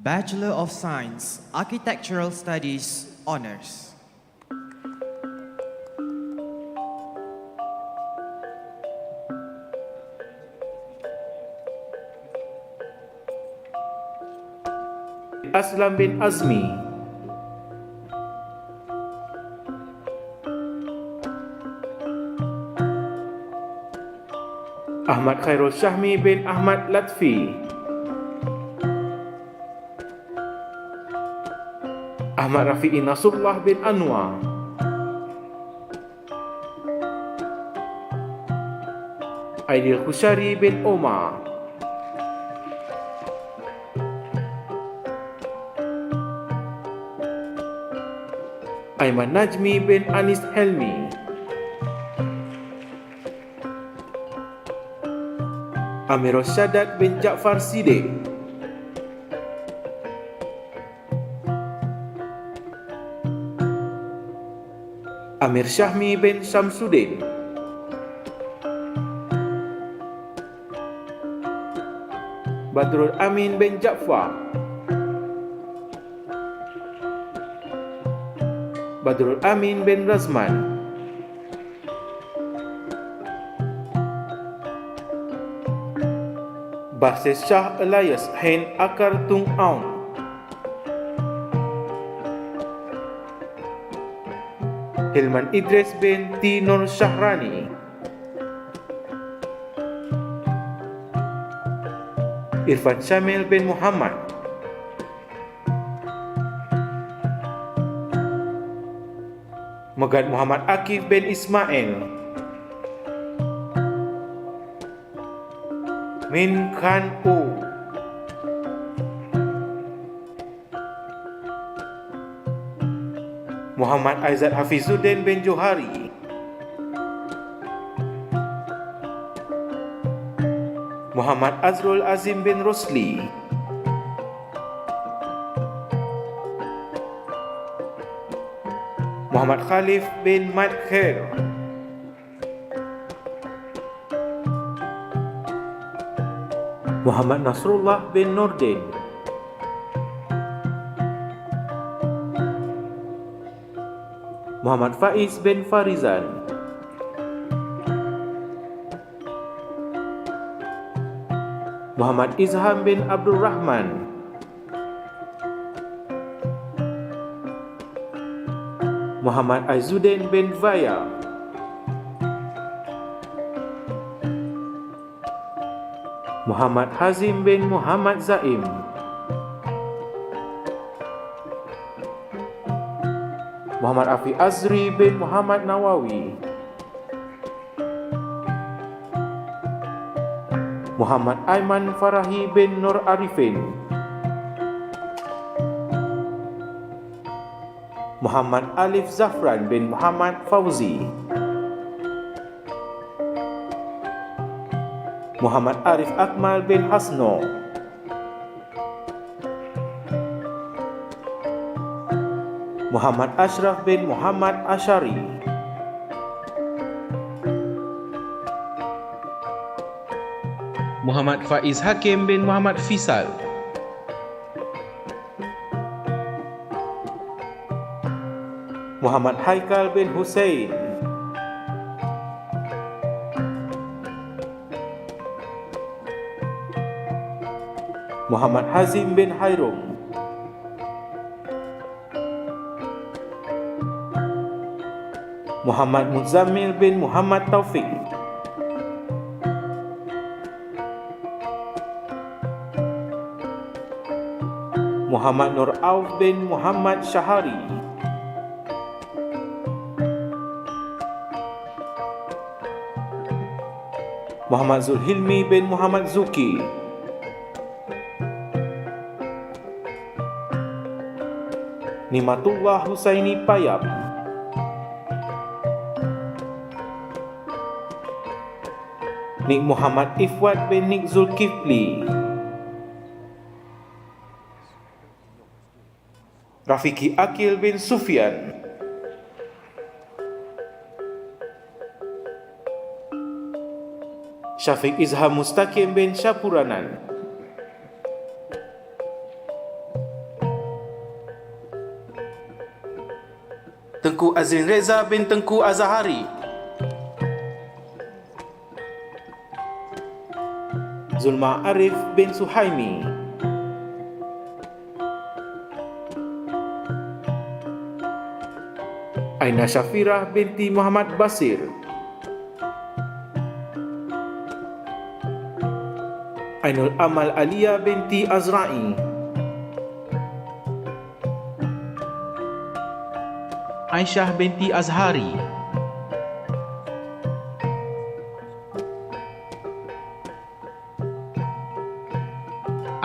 Bachelor of Science, Architectural Studies, Honours. Aslam bin Azmi. Ahmad Khairul Syahmi bin Ahmad Latfi. Ahmad Rafi'i Nasrullah bin Anwar. Aidil Khusyari bin Omar. Aiman Najmi bin Anis Helmi. Amirul Syadat bin Jaafar Siddiq. Amir Syahmi bin Syamsuddin. Badrul Amin bin Jaafar. Badrul Amin bin Razman. Basis Shah Elias Hain Akar Tung Aung. Hilman Idris bin T. Nur Syahrani. Irfan Syamil bin Muhammad. Megat Muhammad Akif bin Ismail. Min Khan O. Muhammad Aizat Hafizuddin bin Johari. Muhammad Azrul Azim bin Rosli. Muhammad Khalif bin Madkher. Muhammad Nasrullah bin Nurdin. Muhammad Faiz bin Farizan. Muhammad Izham bin Abdul Rahman. Muhammad Aizuddin bin Vaya. Muhammad Hazim bin Muhammad Zaim. Muhammad Afi Azri bin Muhammad Nawawi. Muhammad Aiman Farahi bin Nur Arifin. Muhammad Alif Zafran bin Muhammad Fauzi. Muhammad Arif Akmal bin Hasno. Muhammad Ashraf bin Muhammad Ashari. Muhammad Faiz Hakim bin Muhammad Fisal. Muhammad Haikal bin Hussein. Muhammad Hazim bin Hairum. Muhammad Muzammil bin Muhammad Taufik. Muhammad Nur Auf bin Muhammad Syahari. Muhammad Zulhilmi bin Muhammad Zuki. Nimatullah Husaini Payap. Nik Muhammad Ifwat bin Nik Zulkifli. Rafiki Akil bin Sufyan. Syafiq Izham Mustaqim bin Syapuranan. Tengku Azrin Reza bin Tengku Azahari, Zulma Arif bin Suhaimi, Aina Syafirah binti Muhammad Basir, Ainul Amal Alia binti Azra'i, Aisyah binti Azhari,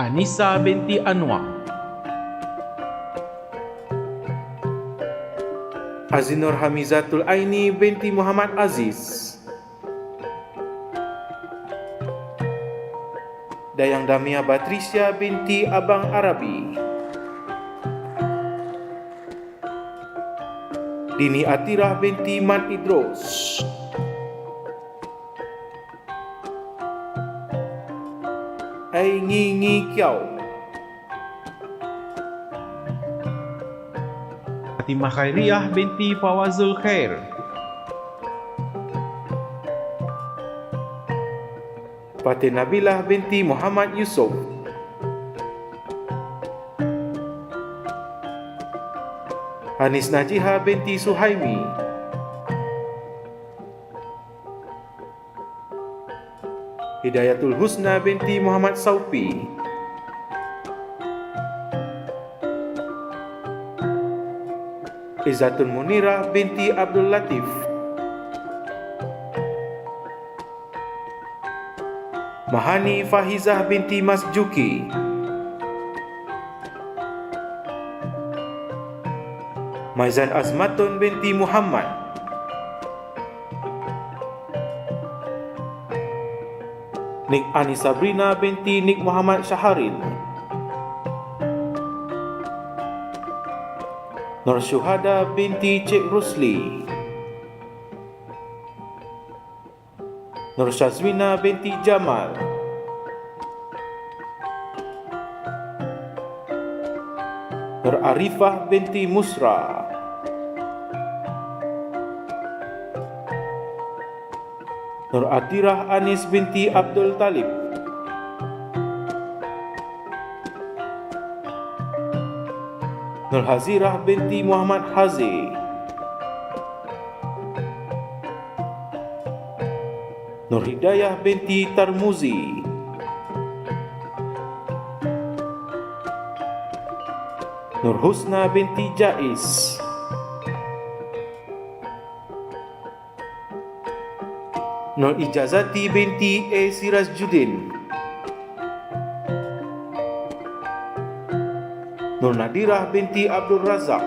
Anissa binti Anwar, Azinur Hamizatul Aini binti Muhammad Aziz, Dayang Damia Batrisya binti Abang Arabi, Dini Atirah binti Man Idros, Ai Ngi Kiau, Fatimah Khairiyah binti Fawazul Khair, Fatin Nabilah binti Muhammad Yusuf, Hanis Najiha binti Suhaimi, Hidayatul Husna binti Muhammad Saufi, Izzatul Munirah binti Abdul Latif, Mahani Fahizah binti Mas Juki, Maizan Azmatun binti Muhammad, Nik Ani Sabrina binti Nik Muhammad Syaharil, Nur Syuhada binti Cik Rusli, Nur Syazwina binti Jamal, Nur Arifah binti Musra, Nur Atirah Anis binti Abdul Talib, Nur Hazirah binti Muhammad Hazi, Nur Hidayah binti Tarmuzi, Nur Husna binti Jais, Nur Ijazati binti A. Sirajudin, Nur Nadirah binti Abdul Razak,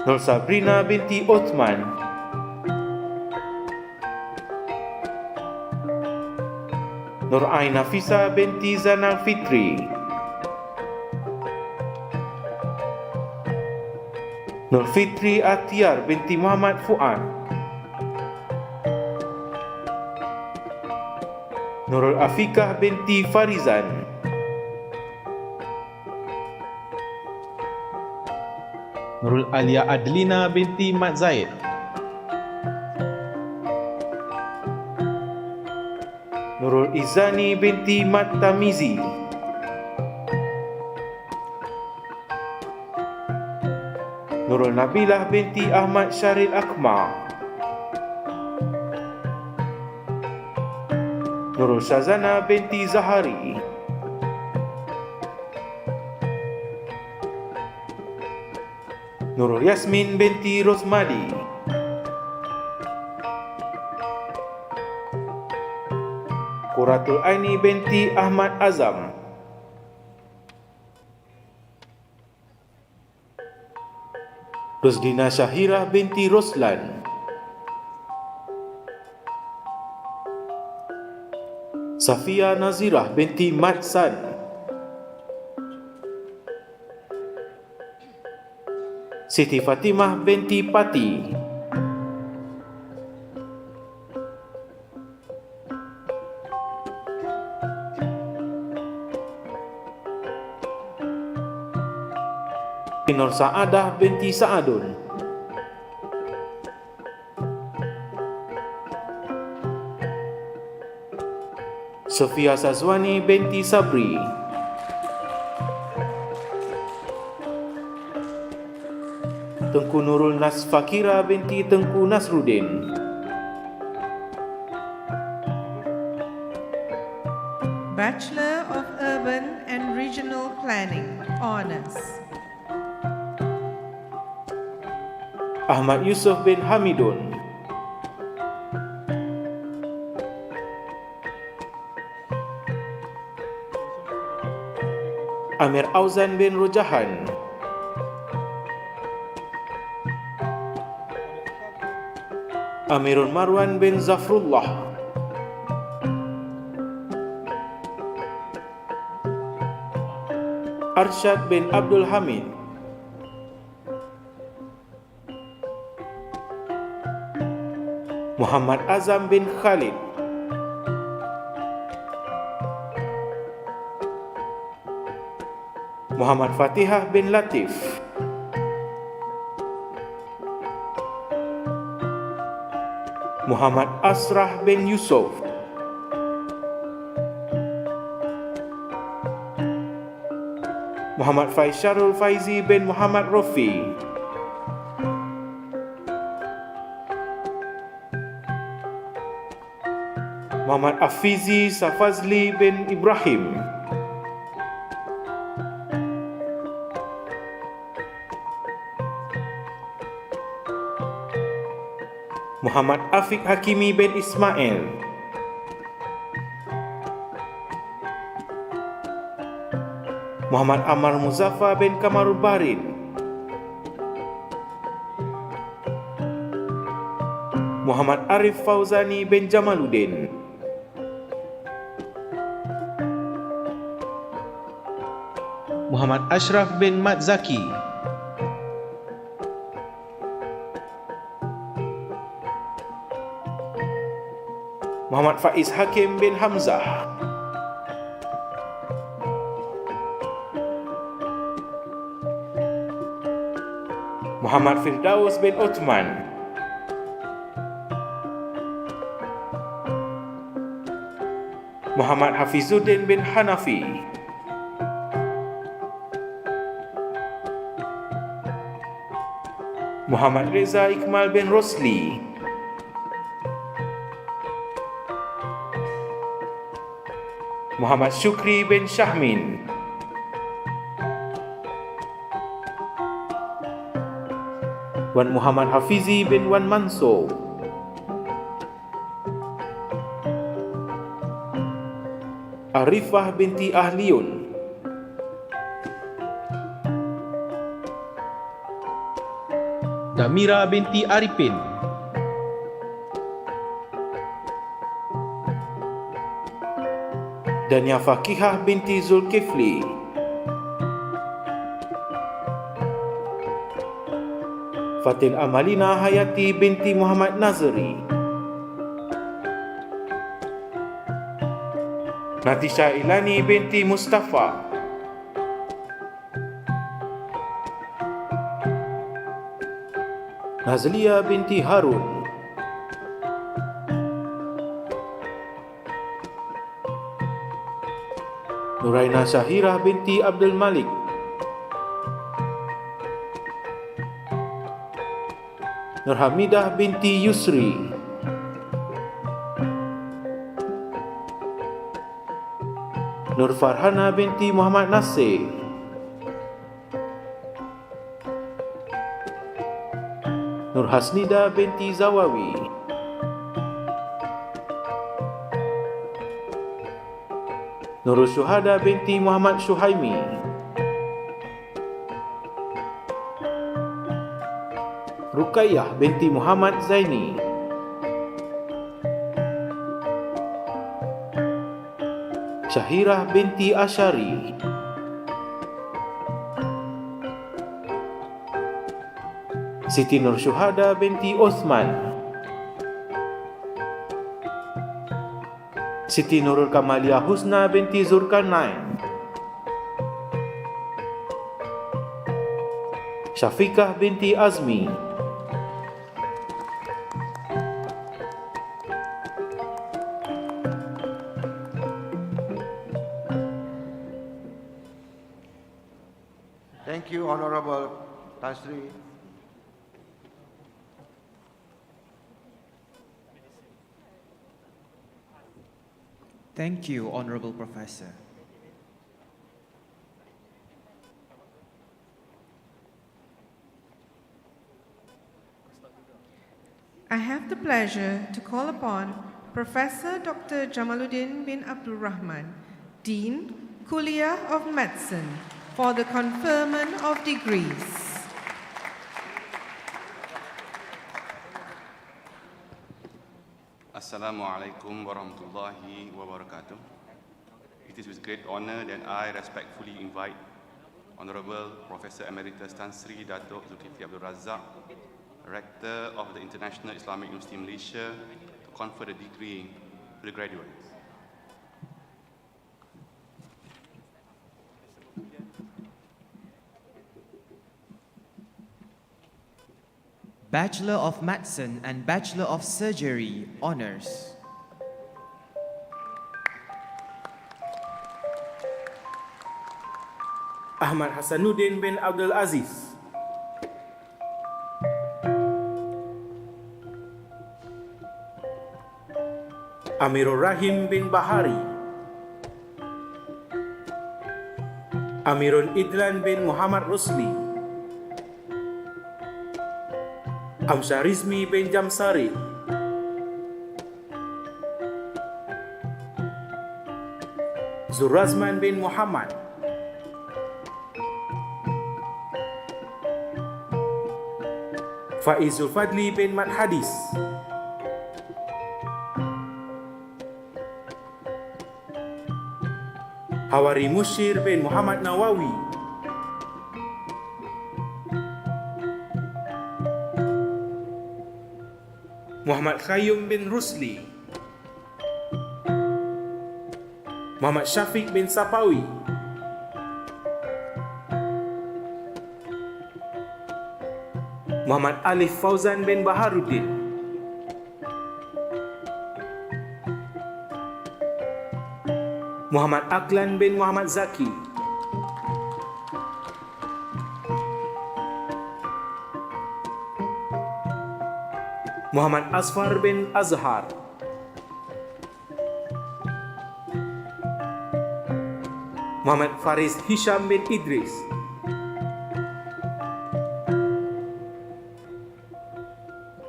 Nur Sabrina binti Uthman, Nur Ain Nafisa binti Zanal Fitri, Nur Fitri Atiyar binti Muhammad Fuad, Nurul Afikah binti Farizan, Nurul Alia Adlina binti Mat Zaid, Nurul Izani binti Mat Tamizi, Nurul Nabilah binti Ahmad Syaril Akmal, Nurul Shazana binti Zahari, Nurul Yasmin binti Rosmadi, Quratul Aini binti Ahmad Azam, Rusdina Syahirah binti Roslan, Safia Nazirah binti Mat San, Siti Fatimah binti Pati, Nur Saadah binti Saadun, Sofia Sazwani binti Sabri, Tengku Nurul Nasfakira binti Tengku Nasruddin, Bachelor of Urban and Regional Planning, Honours. Ahmad Yusuf bin Hamidun, Amir Auzan bin Rojahan, Amirul Marwan bin Zafrullah, Arsyad bin Abdul Hamid, Muhammad Azam bin Khalid, Muhammad Fatihah bin Latif, Muhammad Asrah bin Yusuf, Muhammad Faisharul Faizi bin Muhammad Rofi, Muhammad Afizi Safazli bin Ibrahim, Muhammad Afiq Hakimi bin Ismail, Muhammad Ammar Muzaffar bin Kamarul Barin, Muhammad Arif Fauzani bin Jamaluddin, Muhammad Ashraf bin Mat Zaki, Muhammad Faiz Hakim bin Hamzah, Muhammad Firdaus bin Uthman, Muhammad Hafizuddin bin Hanafi, Muhammad Reza Ikmal bin Rosli, Muhammad Syukri bin Syahmin, Wan Muhammad Hafizi bin Wan Mansur, Arifah binti Ahliun, Damira binti Arifin, Dania Fakihah binti Zulkifli, Fatin Amalina Hayati binti Muhammad Nazari, Natisha Ilani binti Mustafa, Nazlia binti Harun, Nuraina Syahirah binti Abdul Malik, Nurhamidah binti Yusri, Nur Farhana binti Muhammad Nasir, Nur Hasnida binti Zawawi, Nurul Syuhada binti Muhammad Syuhaimi, Ruqayyah binti Muhammad Zaini, Syahirah binti Ashari, Siti Nur Syuhada binti Osman, Siti Nurul Kamalia Husna binti Zulkarnain, Syafiqah binti Azmi, Thank you, Honorable Tan Sri. Thank you, Honorable Professor. I have the pleasure to call upon Professor Dr. Jamaluddin bin Abdul Rahman, Dean, Kulliyyyah of Medicine, for the conferment of degrees. Assalamualaikum warahmatullahi wabarakatuh. It is with great honor that I respectfully invite Honorable Professor Emeritus Tan Sri Datuk Zulkifli Abdul Razak, Rector of the International Islamic University Malaysia, to confer the degree to the graduates. Bachelor of Medicine and Bachelor of Surgery Honours. Ahmad Hasanuddin bin Abdul Aziz, Amirul Rahim bin Bahari, Amirul Idlan bin Muhammad Rusli, Amsyar Rizmi bin Jamsari, Zurazman bin Muhammad, Faizul Fadli bin Mat Hadis, Hawari Mushir bin Muhammad Nawawi, Muhammad Khayyum bin Rusli, Muhammad Syafiq bin Sapawi, Muhammad Alif Fauzan bin Baharuddin, Muhammad Aklan bin Muhammad Zaki, Muhammad Asfar bin Azhar, Muhammad Faris Hisham bin Idris,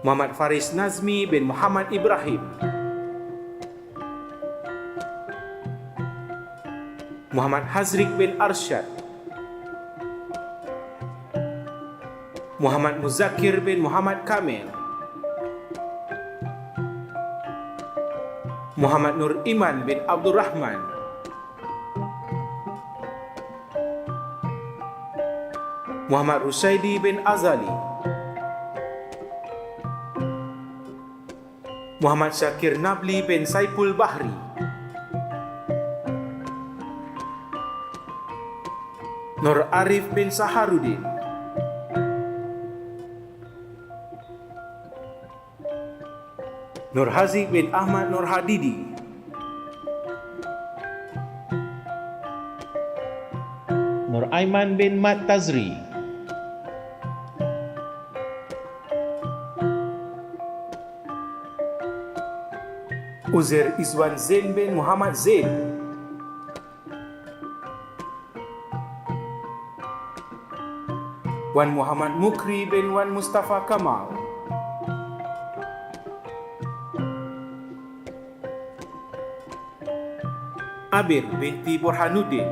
Muhammad Faris Nazmi bin Muhammad Ibrahim, Muhammad Hazrik bin Arsyad, Muhammad Muzakir bin Muhammad Kamil, Muhammad Nur Iman bin Abdul Rahman, Muhammad Rusaidi bin Azali, Muhammad Syakir Nabli bin Saipul Bahri, Nur Arif bin Saharuddin, Nur Haziq bin Ahmad Nur Hadidi, Nur Aiman bin Mat Tazri, Uzair Izwan Zain bin Muhammad Zain, Wan Muhammad Mukri bin Wan Mustafa Kamal, Abir binti Burhanuddin,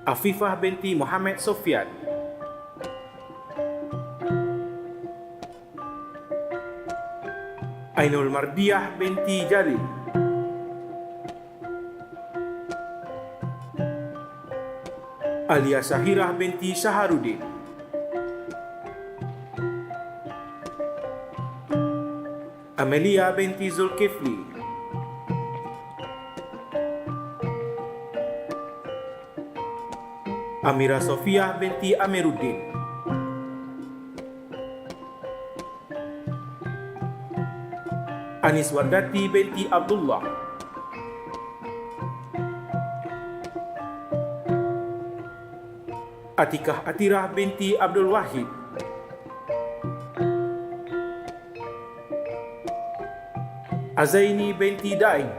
Afifah binti Muhammad Sofyan, Ainul Mardiah binti Jalil, Alia Syahirah binti Syaharuddin, Amelia binti Zulkifli, Amira Sofia binti Amiruddin, Anis Wardati binti Abdullah, Atikah Atirah binti Abdul Wahid, Azaini binti Dain,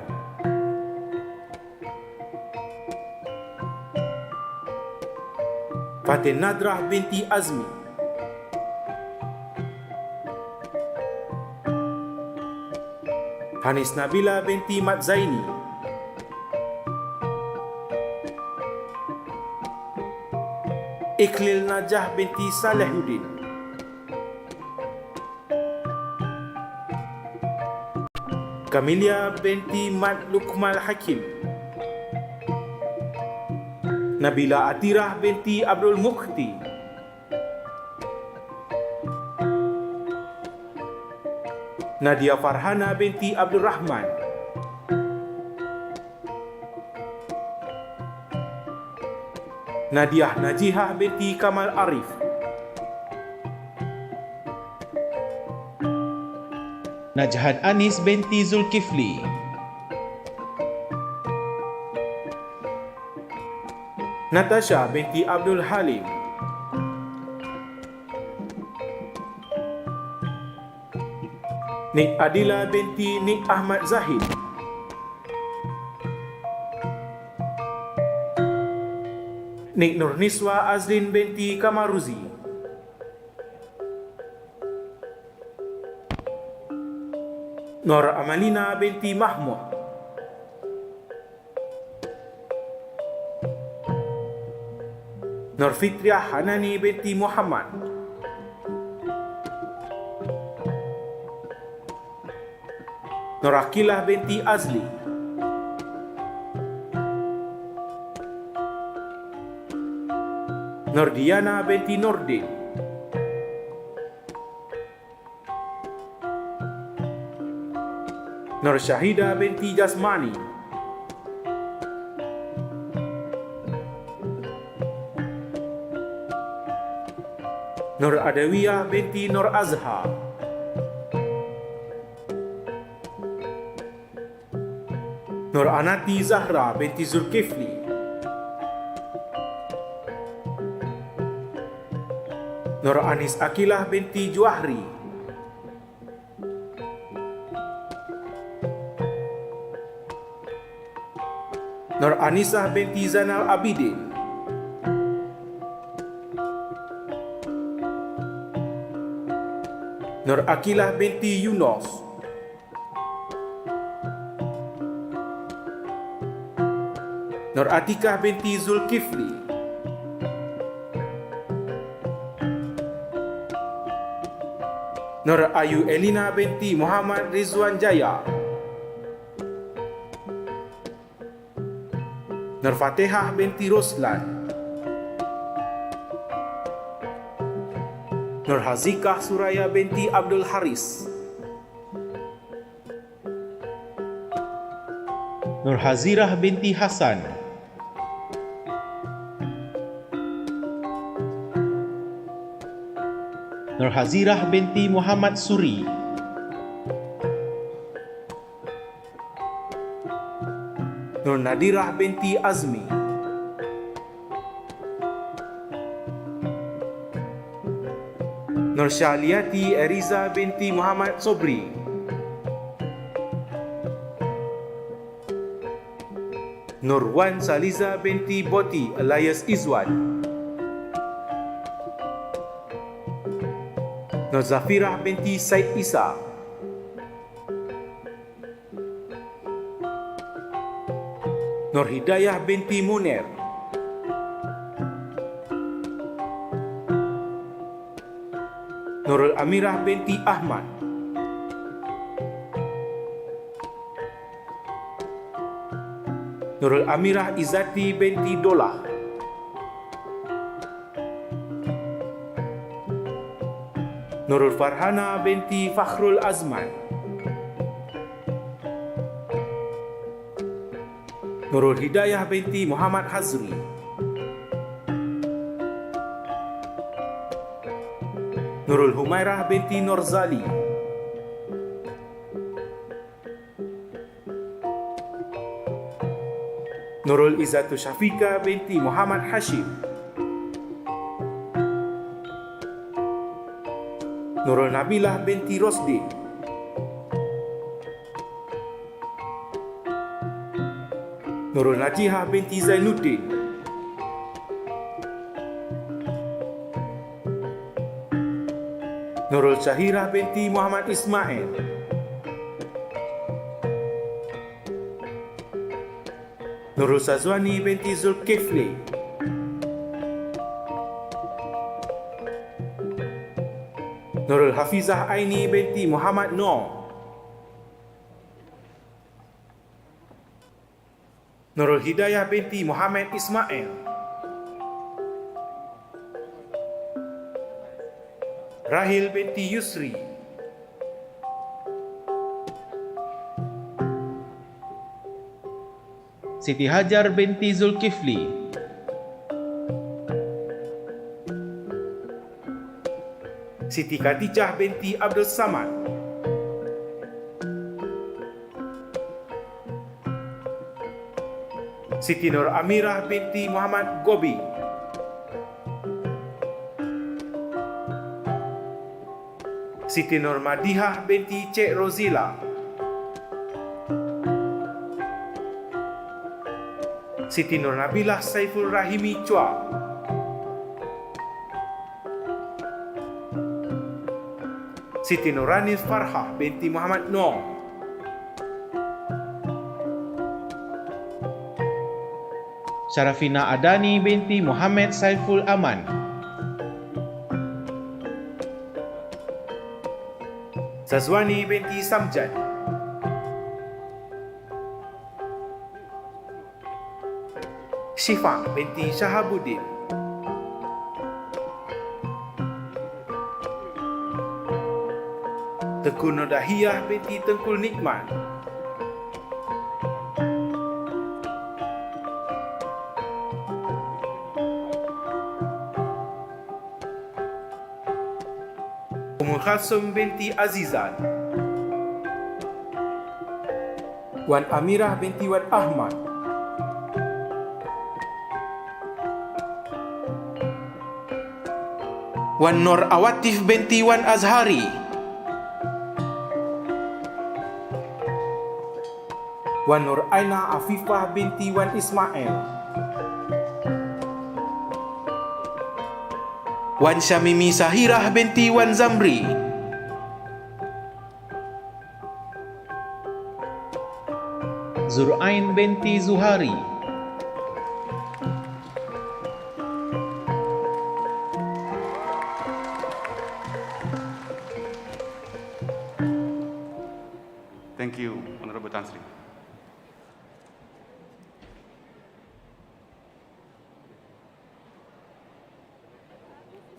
Fatin Nadrah binti Azmi, Hanis Nabila binti Mat Zaini, Ikhlil Najah binti Salehuddin, Kamilia binti Mat Lukmal Hakim, Nabila Atirah binti Abdul Mukhti, Nadia Farhana binti Abdul Rahman, Nadiah Najihah binti Kamal Arif, Najhan Anis binti Zulkifli, Natasha binti Abdul Halim, Nik Adila binti Nik Ahmad Zahid, Nik Nurniswa Azlin binti Kamaruzi, Nur Amalina binti Mahmud, Nur Fitriah Hanani binti Muhammad, Nur Aqilah binti Azli, Nur Diana binti Nurdin, Nur Syahida binti Jasmani, Nur Adawiyah binti Nur Azhar, Nur Anati Zahra binti Zulkifli, Nur Anis Akilah binti Juahri, Nur Anisah binti Zainal Abidin, Nur Akilah binti Yunus, Nur Atikah binti Zulkifli, Nur Ayu Elina binti Muhammad Rizwan Jaya, Nur Fatihah binti Roslan, Nur Hazikah Suraya binti Abdul Haris, Nur Hazirah binti Hasan, Nur Hazirah binti Muhammad Suri, Nur Nadirah binti Azmi, Nur Syaliati Eriza binti Muhammad Sobri, Nur Wan Saliza binti Boti alias Izwan, Nur Zafirah binti Said Isa, Nur Hidayah binti Munir, Nurul Amirah binti Ahmad, Nurul Amirah Izzati binti Dolah, Nurul Farhana binti Fakhrul Azman, Nurul Hidayah binti Muhammad Hazri, Nurul Humairah binti Norzali, Nurul Izzatu Syafika binti Muhammad Hashim, Nurul Nabilah binti Rosdin, Nurul Najihah binti Zainuddin, Nurul Syahirah binti Muhammad Ismail, Nurul Sazwani binti Zulkifli, Nurul Hafizah Aini binti Muhammad Noor, Nurul Hidayah binti Muhammad Ismail, Rahil binti Yusri, Siti Hajar binti Zulkifli, Siti Khadijah binti Abdul Samad, Siti Nur Amirah binti Muhammad Gobi, Siti Nur Madihah binti Cik Rozila, Siti Nur Nabilah Saiful Rahimi Chua, Siti Nuranis Farhah binti Muhammad Noor, Syarafina Adani binti Muhammad Saiful Aman, Sazwani binti Samjad, Syifa binti Shahabuddin, Tengku Nurdahiyah binti Tengkul Nikmat, Ummul Khasum binti Azizan, Wan Amirah binti Wan Ahmad, Wan Nur Awatif binti Wan Azhari, Wan Nur Aina Afifah binti Wan Ismail, Wan Syamimi Sahirah binti Wan Zamri, Zurain binti Zuhari, Thank you, Honorable Tan Sri.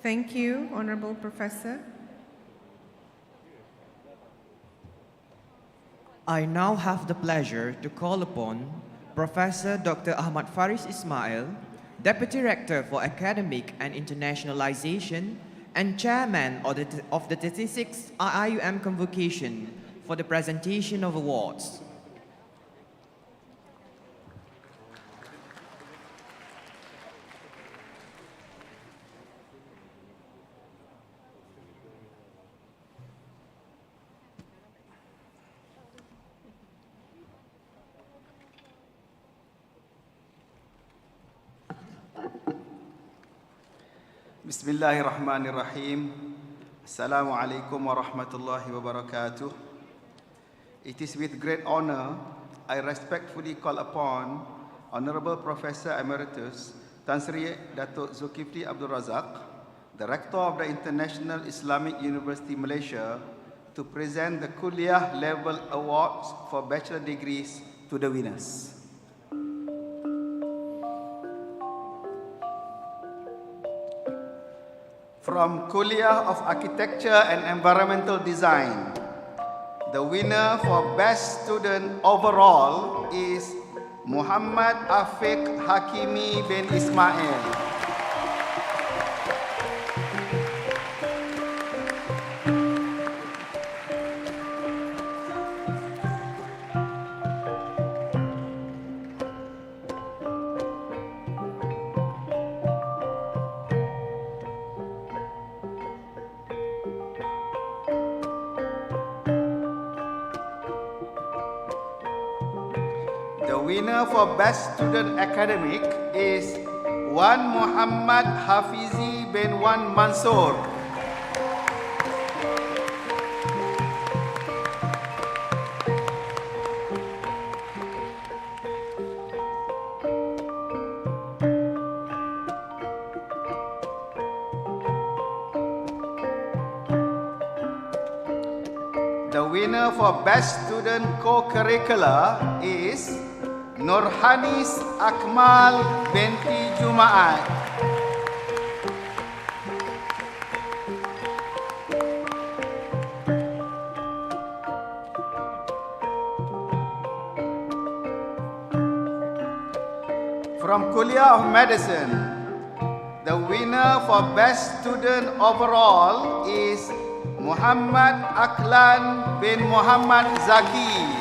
Thank you, Honorable Professor. I now have the pleasure to call upon Professor Dr. Ahmad Faris Ismail, Deputy Rector for Academic and Internationalization and Chairman of the 36th Iium Convocation for the presentation of awards. Bismillahirrahmanirrahim. Assalamualaikum warahmatullahi wabarakatuh. It is with great honor I respectfully call upon Honorable Professor Emeritus Tan Sri Datuk Zulkifli Abdul Razak, the Rector of the International Islamic University Malaysia, to present the KULLIYYAH Level Awards for Bachelor degrees to the winners. From KULLIYYAH of Architecture and Environmental Design, the winner for Best Student Overall is Muhammad Afiq Hakimi bin Ismail. winner for Best Student Academic is Wan Muhammad Hafizi bin Wan Mansur. The winner for Best Student Co-Curricular is Nurhanis Akmal binti Jumaat. From Kulliyyyah of Medicine, the winner for Best Student Overall is Muhammad Aklan bin Muhammad Zaki.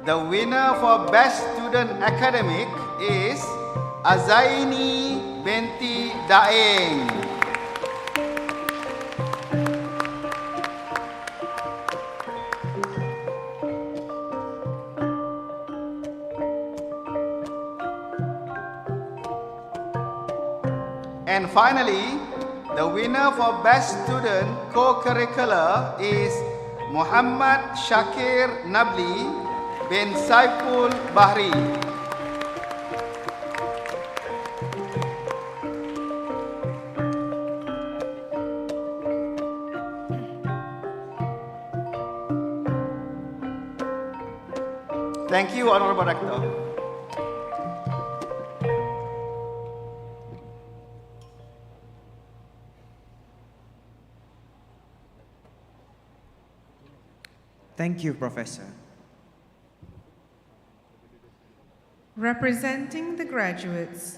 The winner for Best Student Academic is Azaini binti Daeng. And finally, the winner for Best Student Co-Curricular is Muhammad Shakir Nabli bin Saiful Bahri. Thank you, Honorable Rector. Thank you, Professor. Representing the graduates,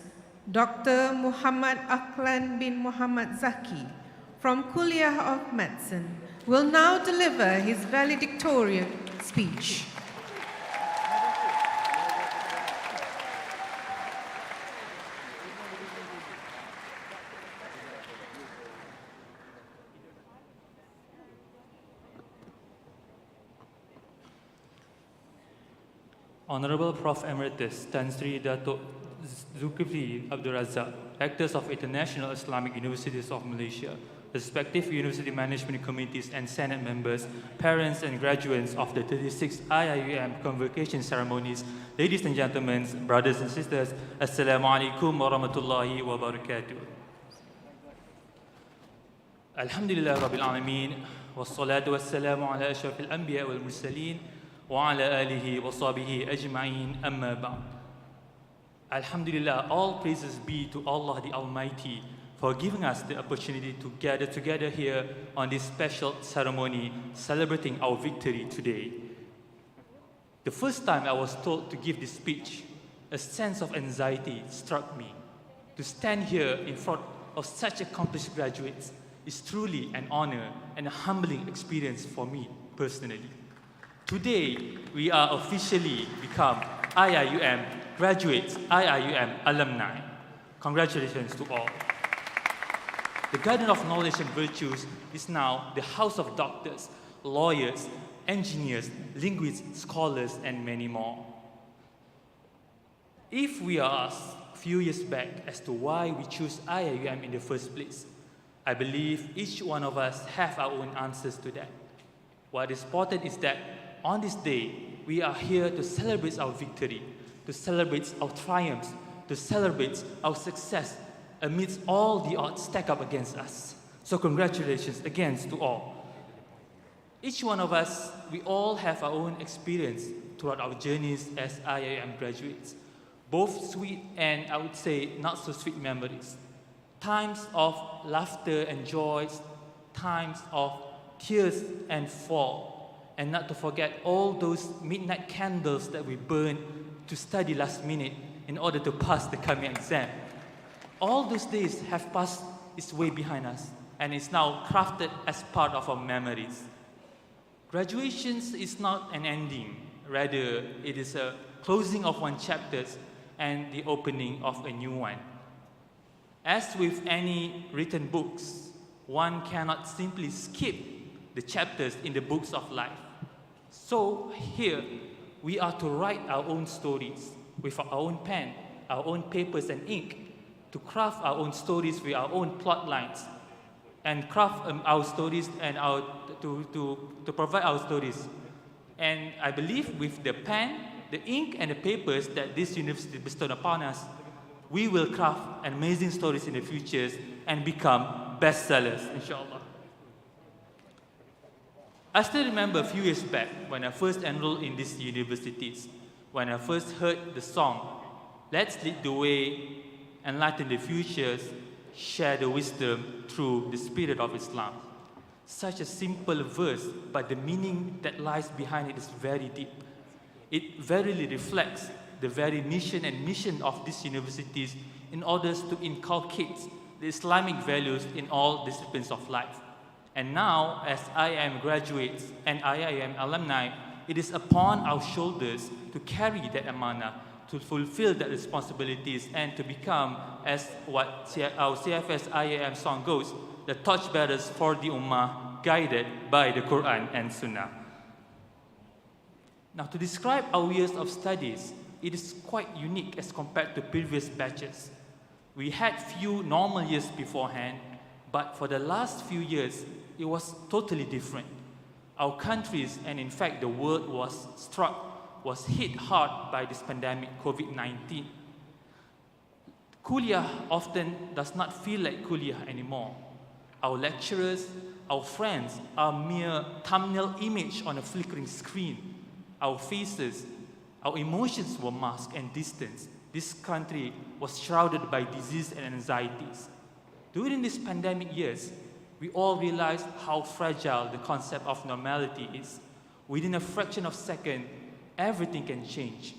Dr. Muhammad Aklan bin Muhammad Zaki from Kulliyyyah of Medicine will now deliver his valedictorian speech. Honorable Prof. Emeritus Tan Sri Dato' Zulkifli Abdul Razak, Rectors of International Islamic Universities of Malaysia, respective university management committees and Senate members, parents and graduates of the 36th IIUM Convocation ceremonies, ladies and gentlemen, brothers and sisters, Assalamu alaikum wa rahmatullahi wa barakatuh. Alhamdulillah Rabbil Alameen, wassalatu wassalamu ala ashrafil anbiya wal mursaleen, وعلى آله وصحبه أجمعين أما بعد. Alhamdulillah, all praises be to Allah the Almighty for giving us the opportunity to gather together here on this special ceremony celebrating our victory today. The first time I was told to give this speech, a sense of anxiety struck me. To stand here in front of such accomplished graduates is truly an honor and a humbling experience for me personally. Today, we are officially become IIUM graduates, IIUM alumni. Congratulations to all. The Garden of Knowledge and Virtues is now the house of doctors, lawyers, engineers, linguists, scholars, and many more. If we are asked a few years back as to why we choose IIUM in the first place, I believe each one of us have our own answers to that. What is important is that on this day, we are here to celebrate our victory, to celebrate our triumphs, to celebrate our success amidst all the odds stacked up against us. So congratulations again to all. Each one of us, we all have our own experience throughout our journeys as IIM graduates, both sweet and I would say not so sweet memories. Times of laughter and joys, times of tears and fall, and not to forget all those midnight candles that we burned to study last minute in order to pass the coming exam. All those days have passed its way behind us and is now crafted as part of our memories. Graduation is not an ending, rather it is a closing of one chapter and the opening of a new one. As with any written books, one cannot simply skip the chapters in the books of life. So here, we are to write our own stories with our own pen, our own papers and ink, to craft our own stories with our own plot lines, and craft our stories and to provide our stories. And I believe with the pen, the ink, and the papers that this university bestowed upon us, we will craft amazing stories in the future and become bestsellers, inshallah. I still remember a few years back when I first enrolled in these universities, when I first heard the song, "Let's lead the way, enlighten the futures, share the wisdom through the spirit of Islam." Such a simple verse, but the meaning that lies behind it is very deep. It verily reflects the very mission and mission of these universities in order to inculcate the Islamic values in all disciplines of life. And now, as IIM graduates and IIM alumni, it is upon our shoulders to carry that amanah, to fulfill that responsibilities, and to become, as what our CFS IIM song goes, the torchbearers for the Ummah, guided by the Quran and Sunnah. Now, to describe our years of studies, it is quite unique as compared to previous batches. We had few normal years beforehand, but for the last few years, it was totally different. Our countries, and in fact the world, was hit hard by this pandemic, COVID-19. Kulliyah often does not feel like kulliyah anymore. Our lecturers, our friends are mere thumbnail image on a flickering screen. Our faces, our emotions were masked and distanced. This country was shrouded by disease and anxieties. During these pandemic years, we all realized how fragile the concept of normality is. Within a fraction of a second, everything can change.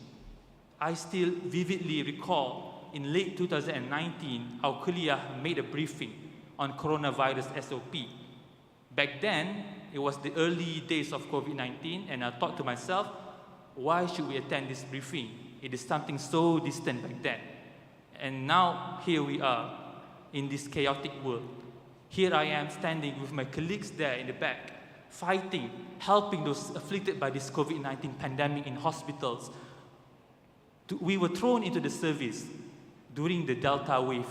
I still vividly recall in late 2019, our kulliyah made a briefing on coronavirus SOP. Back then, it was the early days of COVID-19, and I thought to myself, why should we attend this briefing? It is something so distant back then. And now, here we are in this chaotic world. Here I am standing with my colleagues there in the back, fighting, helping those afflicted by this COVID-19 pandemic in hospitals. We were thrown into the service during the Delta wave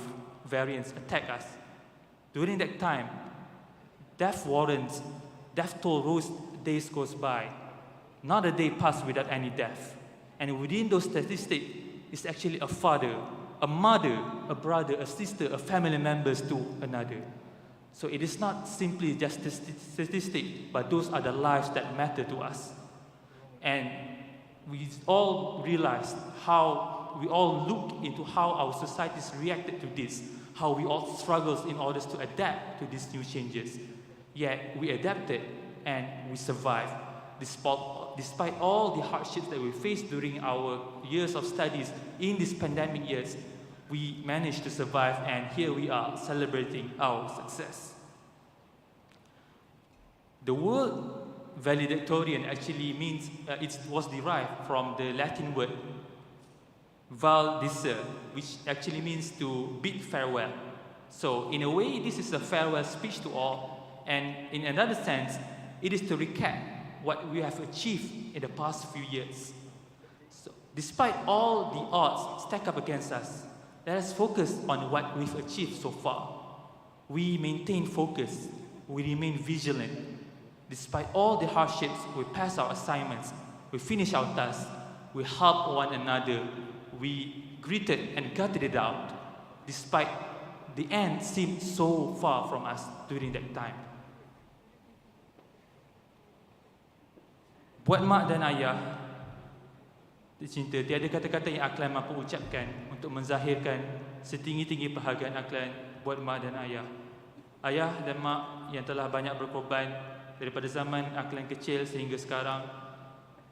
variants attacked us. During that time, death warrants, death toll rose, days goes by. Not a day passed without any death. And within those statistics is actually a father, a mother, a brother, a sister, a family members to another. So it is not simply just a statistic, but those are the lives that matter to us. And we all realized how we all looked into how our societies reacted to this, how we all struggled in order to adapt to these new changes. Yet we adapted and we survived. Despite all the hardships that we faced during our years of studies in these pandemic years, we managed to survive, and here we are celebrating our success. The word valedictorian actually means, it was derived from the Latin word valdicere, which actually means to bid farewell. So in a way, this is a farewell speech to all, and in another sense, it is to recap what we have achieved in the past few years. So, despite all the odds stacked up against us, let us focus on what we've achieved so far. We maintain focus, we remain vigilant. Despite all the hardships, we pass our assignments, we finish our tasks, we help one another, we gritted and gutted it out, despite the end seemed so far from us during that time. Buat mak dan ayah tercinta, tiada kata-kata yang Aklan mampu ucapkan untuk menzahirkan setinggi-tinggi perhargaan Aklan buat mak dan ayah. Ayah dan mak yang telah banyak berkorban daripada zaman Aklan kecil sehingga sekarang.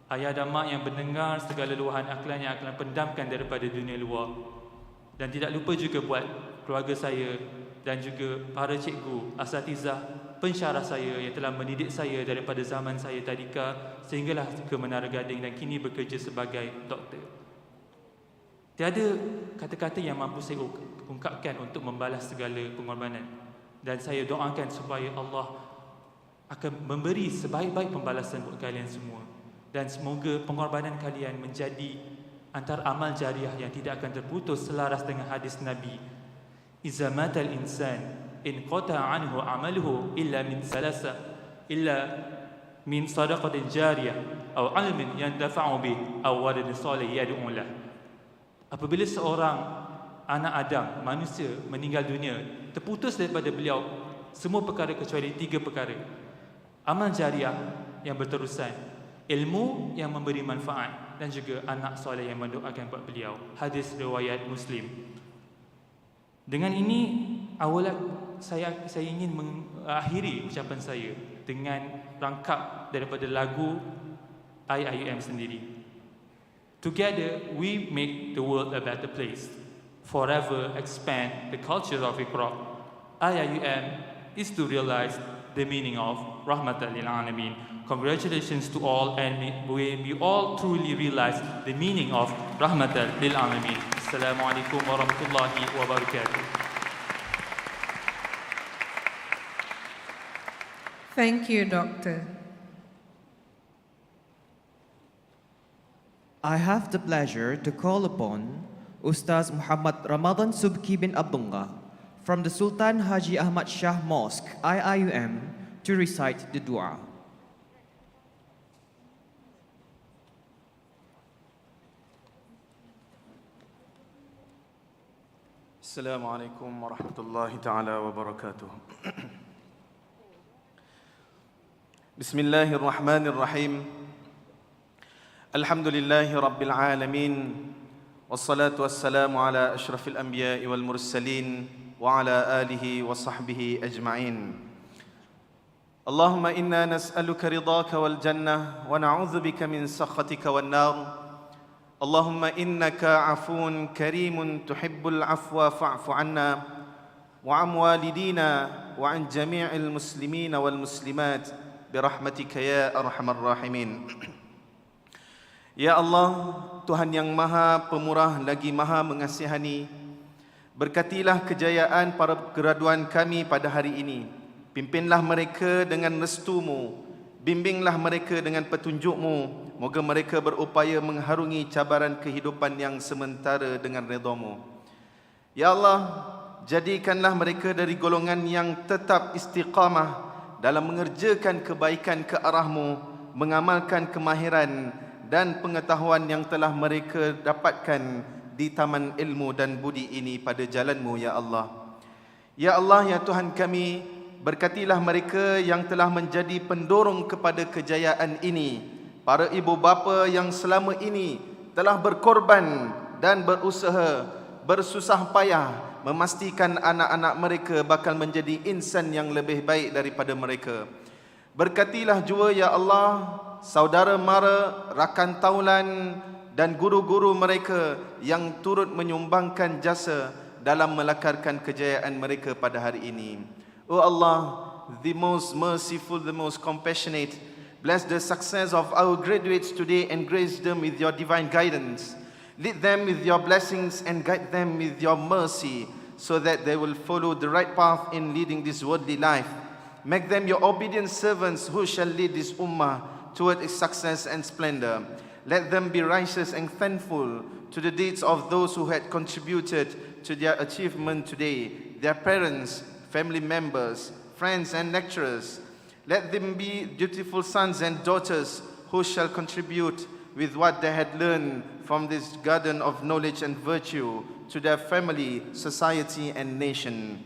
Ayah dan mak yang mendengar segala luahan Aklan yang Aklan pendamkan daripada dunia luar. Dan tidak lupa juga buat keluarga saya dan juga para cikgu, asatizah, pensyarah saya yang telah mendidik saya daripada zaman saya tadika sehinggalah ke Menara Gading dan kini bekerja sebagai doktor. Tiada kata-kata yang mampu saya ungkapkan untuk membalas segala pengorbanan. Dan saya doakan supaya Allah akan memberi sebaik-baik pembalasan buat kalian semua. Dan semoga pengorbanan kalian menjadi antara amal jariah yang tidak akan terputus selaras dengan hadis Nabi. Iza matal insan in qata'a anhu amaluhu illa min salasa illa min sadaqatin jariyah atau ilmin yantafa'u bih aw waladin salih yad'u lah. Apabila seorang anak Adam, manusia, meninggal dunia, terputus daripada beliau semua perkara kecuali 3 perkara. Amal jariah yang berterusan, ilmu yang memberi manfaat, dan juga anak soleh yang mendoakan buat beliau. Hadis riwayat Muslim. Dengan ini, awalan saya ingin mengakhiri ucapan saya dengan rangkap daripada lagu IIUM sendiri. Together, we make the world a better place. Forever expand the culture of Iqra. IIUM is to realize the meaning of Rahmatan lil Alamin. Congratulations to all, and we all truly realize the meaning of Rahmatan lil Alamin. Assalamualaikum warahmatullahi wabarakatuh. Thank you, Doctor. I have the pleasure to call upon Ustaz Muhammad Ramadan Subki bin Abdullah from the Sultan Haji Ahmad Shah Mosque, IIUM, to recite the dua. Assalamualaikum warahmatullahi ta'ala wabarakatuh. Bismillahirrahmanirrahim. Alhamdulillahi rabbil alamin. Wassalatu wassalamu ala ashrafil anbiya'i wal mursalin wa ala alihi wa sahbihi ajma'in. Allahumma inna nas'aluka ridhaka wal jannah wa na'udzu bika min sakhatika wan nar. Allahumma innaka afun karimun tuhibbul afwa fa'fu anna wa an walidina wa an jami'il muslimina wal muslimat birahmatika ya arhamar rahimin. Ya Allah, Tuhan yang Maha Pemurah lagi Maha Mengasihani, berkatilah kejayaan para graduan kami pada hari ini. Pimpinlah mereka dengan restu-Mu, bimbinglah mereka dengan petunjuk-Mu. Moga mereka berupaya mengharungi cabaran kehidupan yang sementara dengan redha-Mu. Ya Allah, jadikanlah mereka dari golongan yang tetap istiqamah dalam mengerjakan kebaikan ke arah-Mu, mengamalkan kemahiran dan pengetahuan yang telah mereka dapatkan di taman ilmu dan budi ini pada jalan-Mu, Ya Allah. Ya Allah, Ya Tuhan kami, berkatilah mereka yang telah menjadi pendorong kepada kejayaan ini, para ibu bapa yang selama ini telah berkorban dan berusaha, bersusah payah memastikan anak-anak mereka bakal menjadi insan yang lebih baik daripada mereka. Berkatilah jua, Ya Allah, saudara mara, rakan taulan dan guru-guru mereka yang turut menyumbangkan jasa dalam melakarkan kejayaan mereka pada hari ini. Oh Allah, the most merciful, the most compassionate, bless the success of our graduates today and grace them with your divine guidance. Lead them with your blessings and guide them with your mercy so that they will follow the right path in leading this worldly life. Make them your obedient servants who shall lead this ummah toward its success and splendor. Let them be righteous and thankful to the deeds of those who had contributed to their achievement today, their parents, family members, friends and lecturers. Let them be dutiful sons and daughters who shall contribute with what they had learned from this garden of knowledge and virtue to their family, society and nation.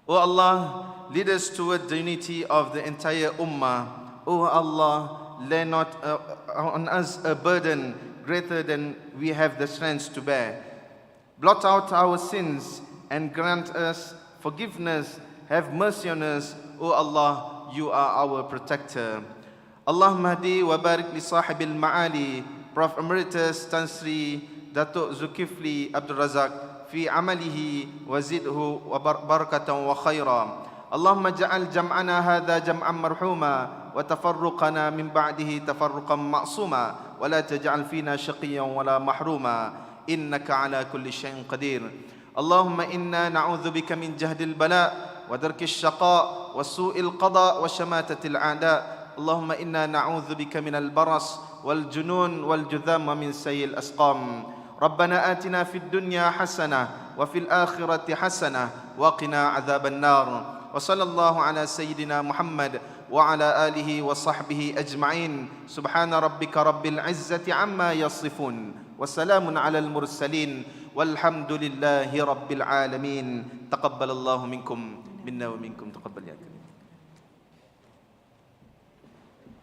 O Allah, lead us toward the unity of the entire ummah. O Allah, lay not on us a burden greater than we have the strength to bear. Blot out our sins and grant us forgiveness. Have mercy on us, O Allah, you are our protector. Allahumma hadi wa barik li sahibil ma'ali, Prof. Emeritus Tan Sri Datuk Zulkifli Abdul Razak, في عمله وزده بركة وخيرا. اللهم اجعل جمعنا هذا جمعا مرحوما وتفرقنا من بعده تفرقا معصوما ولا تجعل فينا شقيا ولا محروما إنك على كل شيء قدير. اللهم إنا نعوذ بك من جهد البلاء ودرك الشقاء وسوء القضاء وشماتة الأعداء. اللهم إنا نعوذ بك من البرص والجنون والجذام ومن سيء الأسقام. ربنا آتنا في الدنيا حسنة وفي الآخرة حسنة وقنا عذاب النار. وصلى الله على سيدنا محمد وعلى آله وصحبه أجمعين. سبحان ربك رب العزة عما يصفون وسلام على المرسلين والحمد لله رب العالمين. تقبل الله منكم منا ومنكم تقبل يا كريم.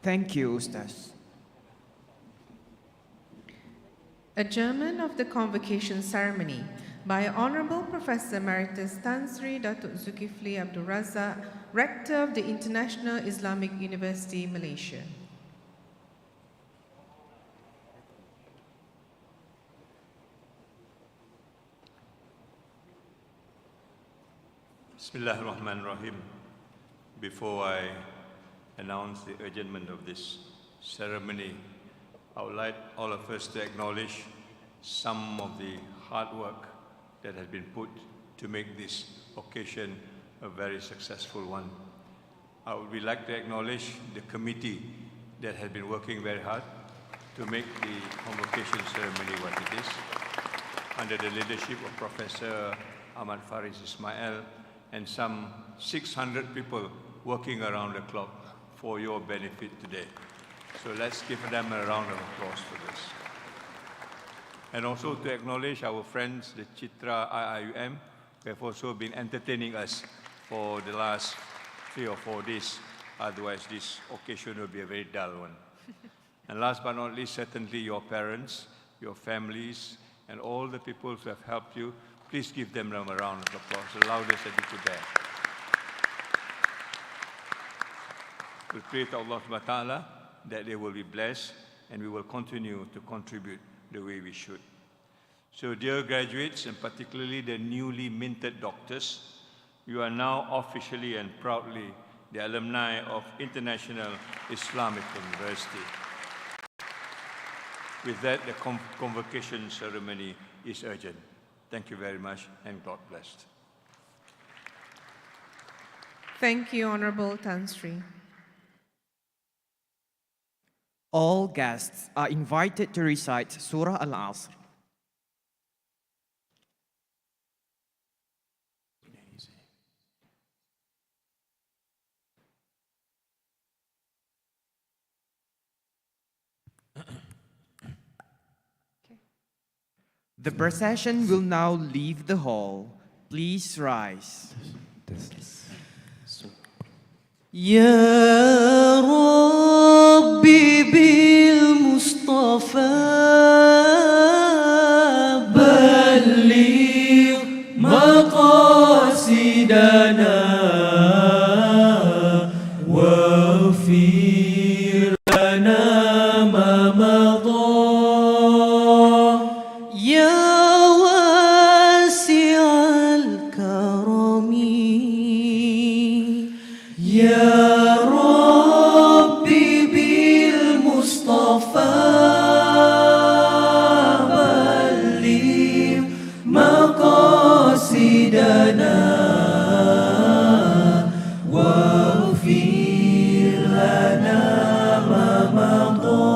Thank you, Ustaz. Adjournment of the convocation ceremony by Honorable Professor Emeritus Tan Sri Datuk Zulkifli Abdul Razak, Rector of the International Islamic University, Malaysia. Bismillahirrahmanirrahim. Before I announce the adjournment of this ceremony, I would like all of us to acknowledge some of the hard work that has been put to make this occasion a very successful one. I would like to acknowledge the committee that has been working very hard to make the convocation ceremony what it is, under the leadership of Professor Ahmad Faris Ismail and some 600 people working around the clock for your benefit today. So let's give them a round of applause for this. And also to acknowledge our friends, the Chitra IIUM, who have also been entertaining us for the last 3 or 4 days. Otherwise, this occasion will be a very dull one. And last but not least, certainly your parents, your families, and all the people who have helped you. Please give them a round of applause, the loudest that you could bear. We pray to Allah subhanahu wa ta'ala that they will be blessed and we will continue to contribute the way we should. So dear graduates, and particularly the newly minted doctors, you are now officially and proudly the alumni of International Islamic University. With that, the convocation ceremony is urgent. Thank you very much and God bless. Thank you, Honorable Tan Sri. All guests are invited to recite Surah Al-Asr. The procession will now leave the hall. Please rise. يا ربي بالمصطفى بلغ مقاصدنا واغفر لنا ما مضى يا واسع الكرم يا ربي بالمصطفى بلغ مقاصدنا واغفر لنا ما مضى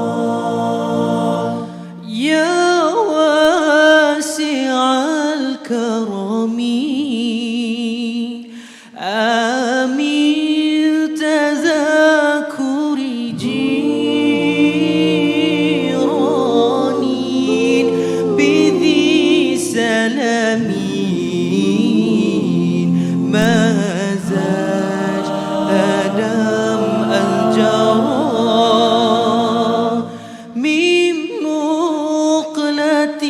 يا واسع الكرم آمين تذاكر جيرانين بذي سلامين مزاج آدم الجرى من مقلة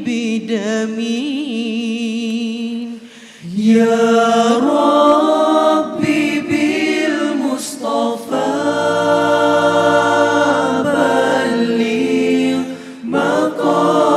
بدمين يا ربي بالمصطفى بلغ مقاصدنا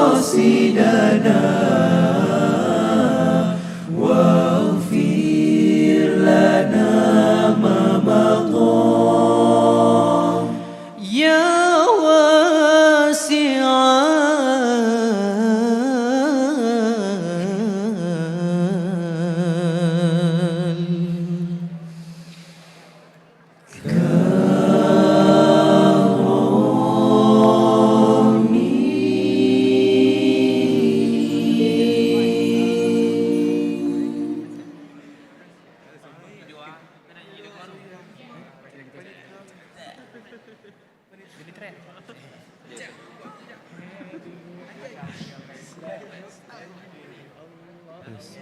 Yes.